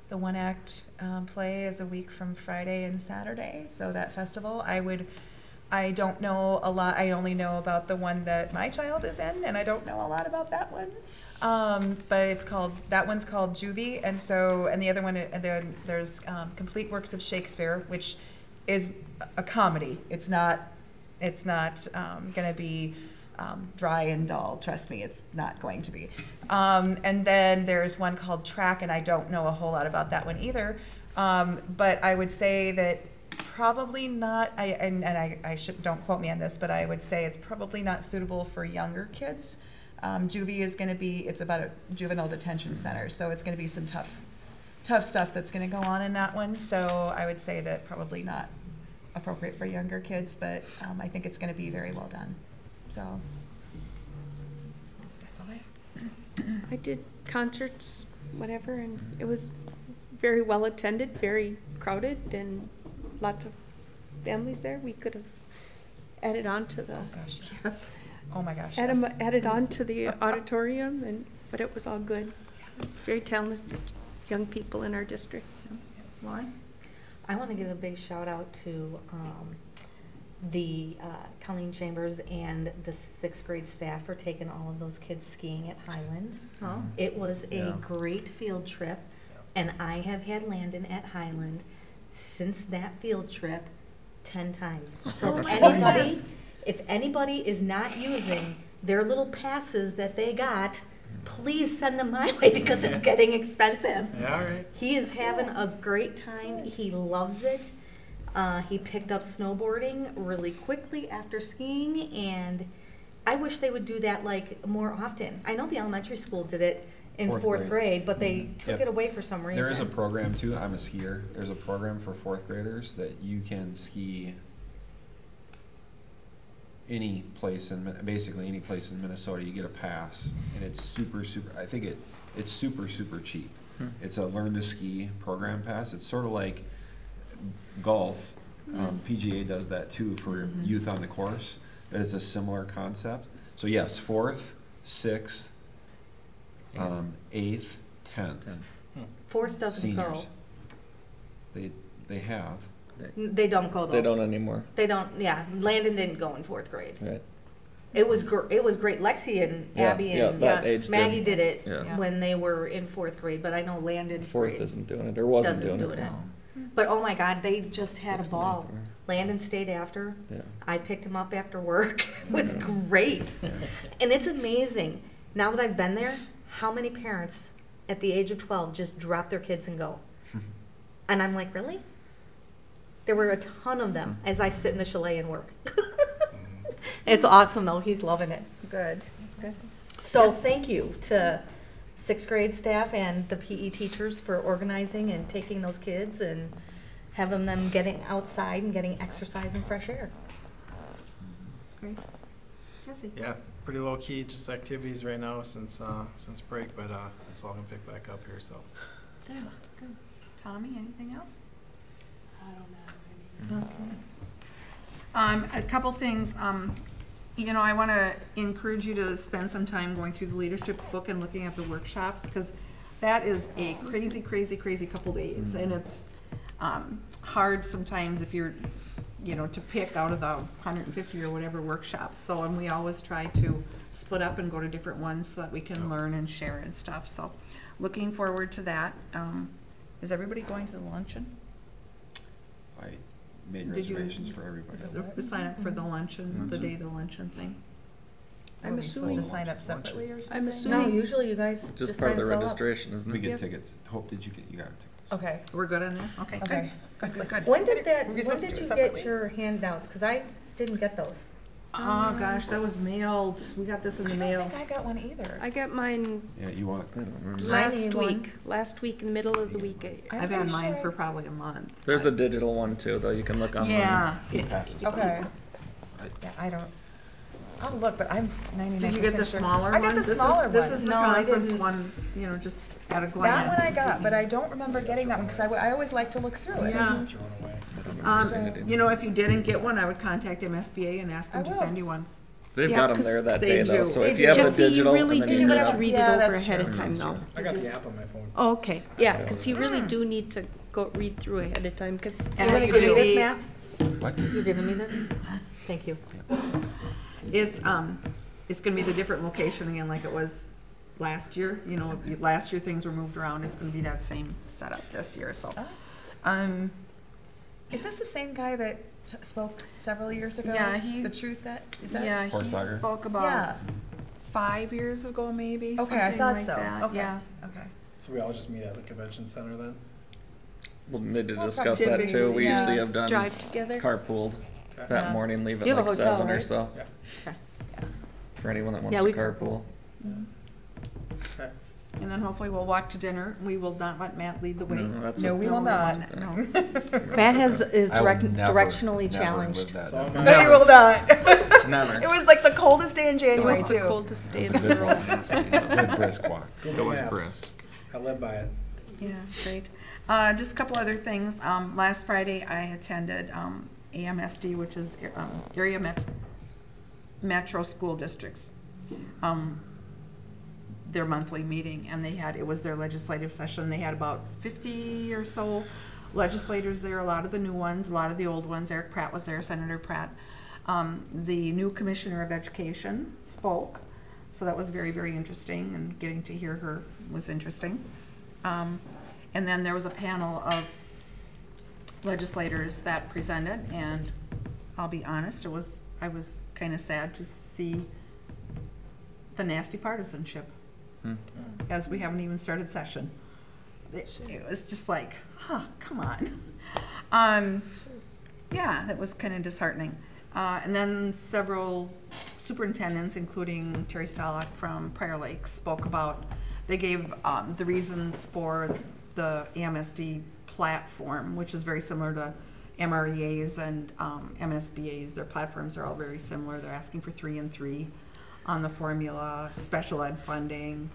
the one act play is a week from Friday and Saturday, so that festival, I don't know a lot, I only know about the one that my child is in, and I don't know a lot about that one. But that one's called Juvie, and the other one, there's Complete Works of Shakespeare, which is a comedy. It's not gonna be dry and dull, trust me, it's not going to be. And then there's one called Track, and I don't know a whole lot about that one either. But I would say that probably not, don't quote me on this, but I would say it's probably not suitable for younger kids. Juvie is gonna be, it's about a juvenile detention center, so it's gonna be some tough stuff that's gonna go on in that one. So I would say that probably not appropriate for younger kids, but I think it's gonna be very well done. So that's all I have. I did concerts, whatever, and it was very well attended, very crowded, and lots of families there. We could have added on to the. Oh gosh, yes. Oh my gosh. Added on to the auditorium, but it was all good. Very talented young people in our district. Lauren? I want to give a big shout out to the Colleen Chambers and the 6th grade staff for taking all of those kids skiing at Highland. Oh. It was a Yeah. great field trip, and I have had Landon at Highland since that field trip 10 times. So if anybody is not using their little passes that they got, please send them my way because it's getting expensive. Yeah, all right. He is having a great time. He loves it. He picked up snowboarding really quickly after skiing, and I wish they would do that like more often. I know the elementary school did it in fourth grade, but they took it away for some reason. There is a program too, I'm a skier, there's a program for 4th graders that you can ski any place basically any place in Minnesota. You get a pass, and it's super, I think it's super cheap. It's a learn to ski program pass. It's sort of like golf. PGA does that too for youth on the course. That it's a similar concept. So yes, 4th, 6th, 8th, 10th. 4th doesn't seniors. go. They have. They don't go though. they don't anymore. They don't. Yeah, Landon didn't go in 4th grade. Right. It was great. Lexi and Abby and that age Maggie group. did it Yeah. when they were in 4th grade, but I know Landon's 4th grade isn't doing it, or wasn't doesn't doing do it. it. But oh my God, they just had a 6th, ball. 9th, Landon stayed after. Yeah. I picked him up after work. It was great. And it's amazing, now that I've been there, how many parents at the age of 12 just drop their kids and go. And I'm like, really? There were a ton of them as I sit in the chalet and work. It's awesome, though. He's loving it. Good, that's good. So thank you to 6th grade staff and the PE teachers for organizing and taking those kids and having them getting outside and getting exercise and fresh air. Great. Jesse? Yeah, pretty low key, just activities right now since break, but it's all gonna pick back up here. So. Yeah, good. Tommy, anything else? I don't know. Okay. A couple things. You know, I want to encourage you to spend some time going through the leadership book and looking at the workshops, because that is a crazy, crazy, crazy couple days, and it's hard sometimes if you're, you know, to pick out of the 150 or whatever workshops. So, and we always try to split up and go to different ones so that we can learn and share and stuff. So, looking forward to that. Is everybody going to the luncheon? I made Did you reservations for everybody. sign up for the luncheon, the day of the luncheon thing? I'm assuming to sign up separately or something? I'm No, assuming, usually you guys Just part of the sign us all up. registration, isn't We it? get tickets. Hope, did you get tickets? Okay. We're good on that? Okay, good. Okay. Good, good. When did We're supposed to do it you separately. get your handouts? Because I didn't get those. Oh, gosh, that was mailed. We got this in the I mail. don't think I got one either. I got mine Yeah, you want, I don't remember. Last last one. week. Last week, in the middle of the week. I'm I've had pretty mine sure for probably a month. There's a digital one too, though. You can look online. Yeah. it passes. Okay. Yeah, I don't. I'll look, but I'm 99% Did you get the sure. smaller one? I got the smaller This one. is the No, I conference didn't. one, you know, just at a That glance. one I got, but I don't remember getting that one because I always like to look through it. Yeah. Thrown away. I don't remember seeing it You know, if you didn't get one, I would contact MSBA and ask them I to will. send you one. They've Yeah, got them 'cause there that they day, though. do. So They if you have do. the Jesse, you digital, really and then do you need have to read Yeah, it over that's ahead of true. time, though. I got the app on my phone. Oh, okay, yeah, because you really do need to go read through ahead of time, because And You're if gonna you give me do- this, Matt? What? You're giving me this? Thank you. It's gonna be the different location again like it was last year. You know, last year things were moved around. It's gonna be that same setup this year, so. Oh. Is this the same guy that spoke several years ago? Yeah, he- The truth that, is that? Yeah, he Horsager? spoke about Yeah. 5 years ago, maybe, Okay, I something thought like so. that. Okay. Yeah. Okay. So we all just meet at the convention center then? We'll need to Well, discuss probably that too. We yeah. usually have done drive together. carpooled Okay. that Yeah. morning, leave at You have a like hotel, 7 or right? so. Yeah. Okay. For anyone that wants Yeah, to we carpool. Okay. And then hopefully we'll walk to dinner. We will not let Matt lead the way. No, that's No, a- we will not. No. Matt is I will never, directionally never challenged. live that So down. am No, you will not. Never. It was like the coldest day in It January was the too. coldest day It of was a the good world. one. Good brisk walk. Google was Maps. brisk. I live by it. Yeah, great. Just a couple other things. Last Friday, I attended AMSD, which is Area Metro School Districts, their monthly meeting, and it was their legislative session. They had about 50 or so legislators there, a lot of the new ones, a lot of the old ones. Eric Pratt was there, Senator Pratt. The new Commissioner of Education spoke, so that was very, very interesting, and getting to hear her was interesting. And then there was a panel of legislators that presented, and I'll be honest, I was kind of sad to see the nasty partisanship as we haven't even started session. It was just like, come on. Yeah, that was kind of disheartening. And then several superintendents, including Terry Stalock from Prior Lake, spoke about, they gave the reasons for the AMSD platform, which is very similar to MREA's and MSBA's. Their platforms are all very similar. They're asking for 3 and 3 on the formula, special ed funding,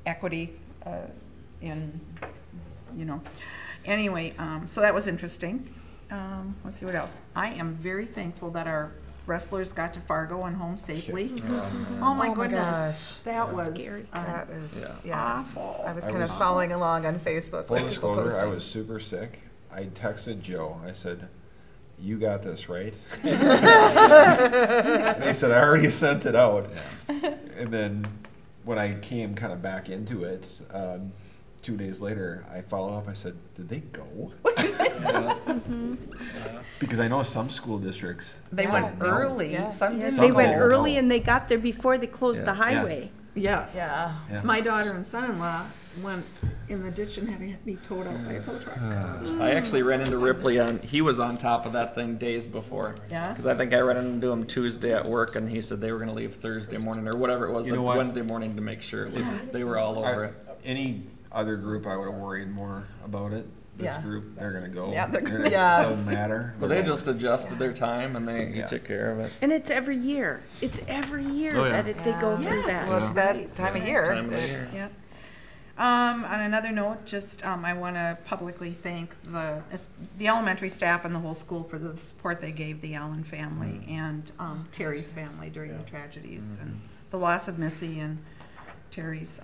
equity in, you know. Anyway, so that was interesting. Let's see what else. I am very thankful that our wrestlers got to Fargo and home safely. Oh my goodness, gosh. that was scary. That is, Yeah. yeah. awful. I was I kind of was- following along on Facebook. Full with people disclosure, I posting. was super sick. I texted Joe. I said, "You got this, right?" And he said, "I already sent it out." And then when I came kind of back into it, 2 days later, I follow up, I said, did they go? Because I know some school districts. They said went no. early, some didn't They go. went go. early and they got there before they closed the Yeah. highway. Yes. Yeah. Yeah. My daughter and son-in-law went in the ditch and had to be towed out by a tow truck. I actually ran into Ripley he was on top of that thing days before. Yeah? Because I think I ran into him Tuesday at work and he said they were gonna leave Thursday morning or whatever it was, You the know what? Wednesday morning to make sure. At least they were all over it. Any other group, I would have worried more about it. This Yeah. group, they're gonna go. Yeah, they're gonna- It Yeah. doesn't matter. But they just adjusted their time and he Yeah. took care of it. And it's every year. It's every year Oh, yeah. that they go through Yes. that. Well, it's that time of year. Time of the year. Yep. On another note, just, I want to publicly thank the elementary staff and the whole school for the support they gave the Allen family and Terry's family during the tragedies and the loss of Missy and Terry's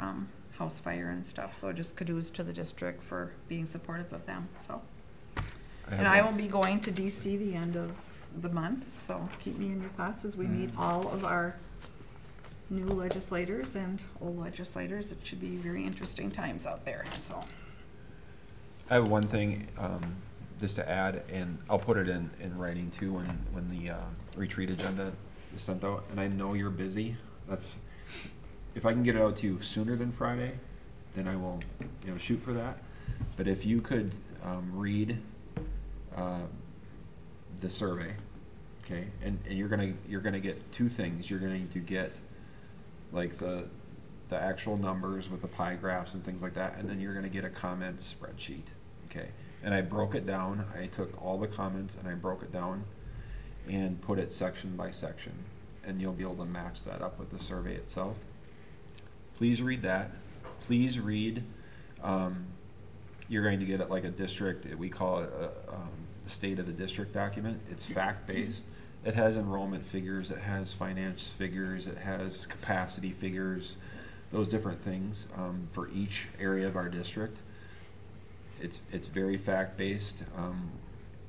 house fire and stuff. So just kudos to the district for being supportive of them, so. And I will be going to DC the end of the month, so keep me in your thoughts as we meet all of our new legislators and old legislators. It should be very interesting times out there, so. I have one thing, just to add, and I'll put it in writing too when the retreat agenda is sent out. And I know you're busy. If I can get it out to you sooner than Friday, then I will, shoot for that. But if you could read the survey, okay, and you're gonna get two things. You're going to get like the actual numbers with the pie graphs and things like that, and then you're gonna get a comment spreadsheet, okay? And I broke it down. I took all the comments and I broke it down and put it section by section, and you'll be able to match that up with the survey itself. Please read that. Please read. You're going to get it like a district. We call it the state of the district document. It's fact-based. It has enrollment figures. It has finance figures. It has capacity figures. Those different things for each area of our district. It's very fact-based,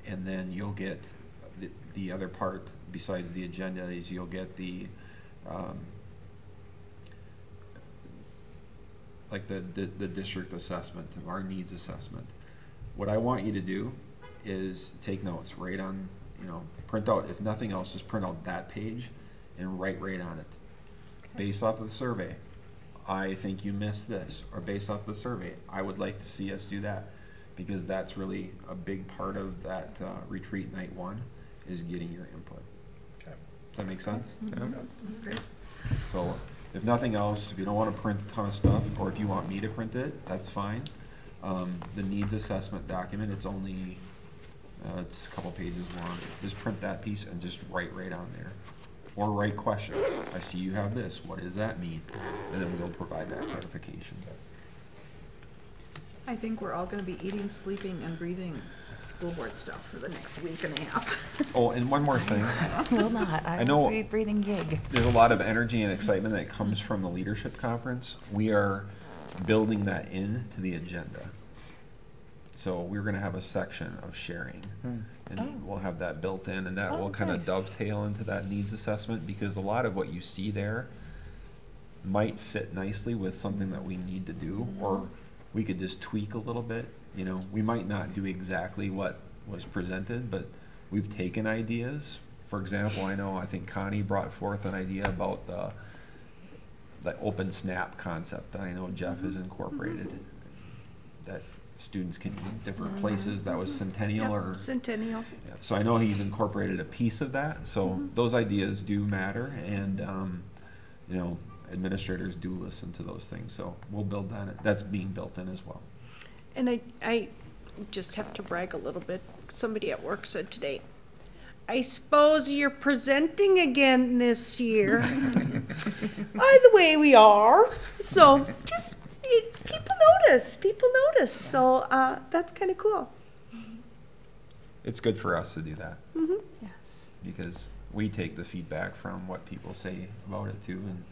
and then you'll get the other part besides the agenda is you'll get the like the district assessment, our needs assessment. What I want you to do is take notes, write on, print out, if nothing else, just print out that page and write right on it. Okay. Based off of the survey, I think you missed this, or based off the survey, I would like to see us do that, because that's really a big part of that retreat night one, is getting your input. Okay. Does that make sense? Mm-hmm. Yeah. That's great. So, if nothing else, if you don't want to print a ton of stuff, or if you want me to print it, that's fine. The needs assessment document, it's only, it's a couple pages long. Just print that piece and just write right on there. Or write questions. I see you have this. What does that mean? And then we'll provide that clarification. I think we're all gonna be eating, sleeping, and breathing school board stuff for the next week and a half. Oh, and one more thing. Will not. I know breathing gig. there's a lot of energy and excitement that comes from the leadership conference. We are building that into the agenda. So we're going to have a section of sharing, and we'll have that built in, and that will kind of dovetail into that needs assessment, because a lot of what you see there might fit nicely with something that we need to do, or we could just tweak a little bit. We might not do exactly what was presented, but we've taken ideas. For example, I think Connie brought forth an idea about the open snap concept that I know Jeff has incorporated, that students can eat different places. That was Centennial, Yep, or Centennial. Yeah. So I know he's incorporated a piece of that. So those ideas do matter, and administrators do listen to those things. So we'll build that. That's being built in as well. And I just have to brag a little bit. Somebody at work said today, I suppose you're presenting again this year. By the way, we are. So just, people notice. So that's kind of cool. It's good for us to do that. Mm-hmm. Yes. Because we take the feedback from what people say about it too, and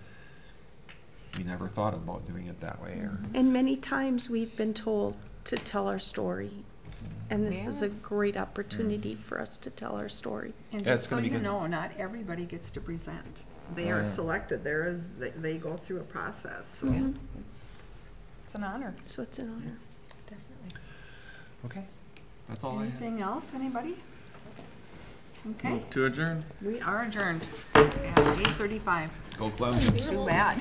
we never thought about doing it that way. Or And many times we've been told to tell our story. And this is a great opportunity for us to tell our story. And Yeah, just it's so gonna be you good. know, not everybody gets to present. They are selected. They go through a process. So it's it's an honor. So it's an honor. Definitely. Okay, that's all I have. Anything else, anybody? Okay, Move to adjourn. we are adjourned at 8:35. Go Clemson. Too bad.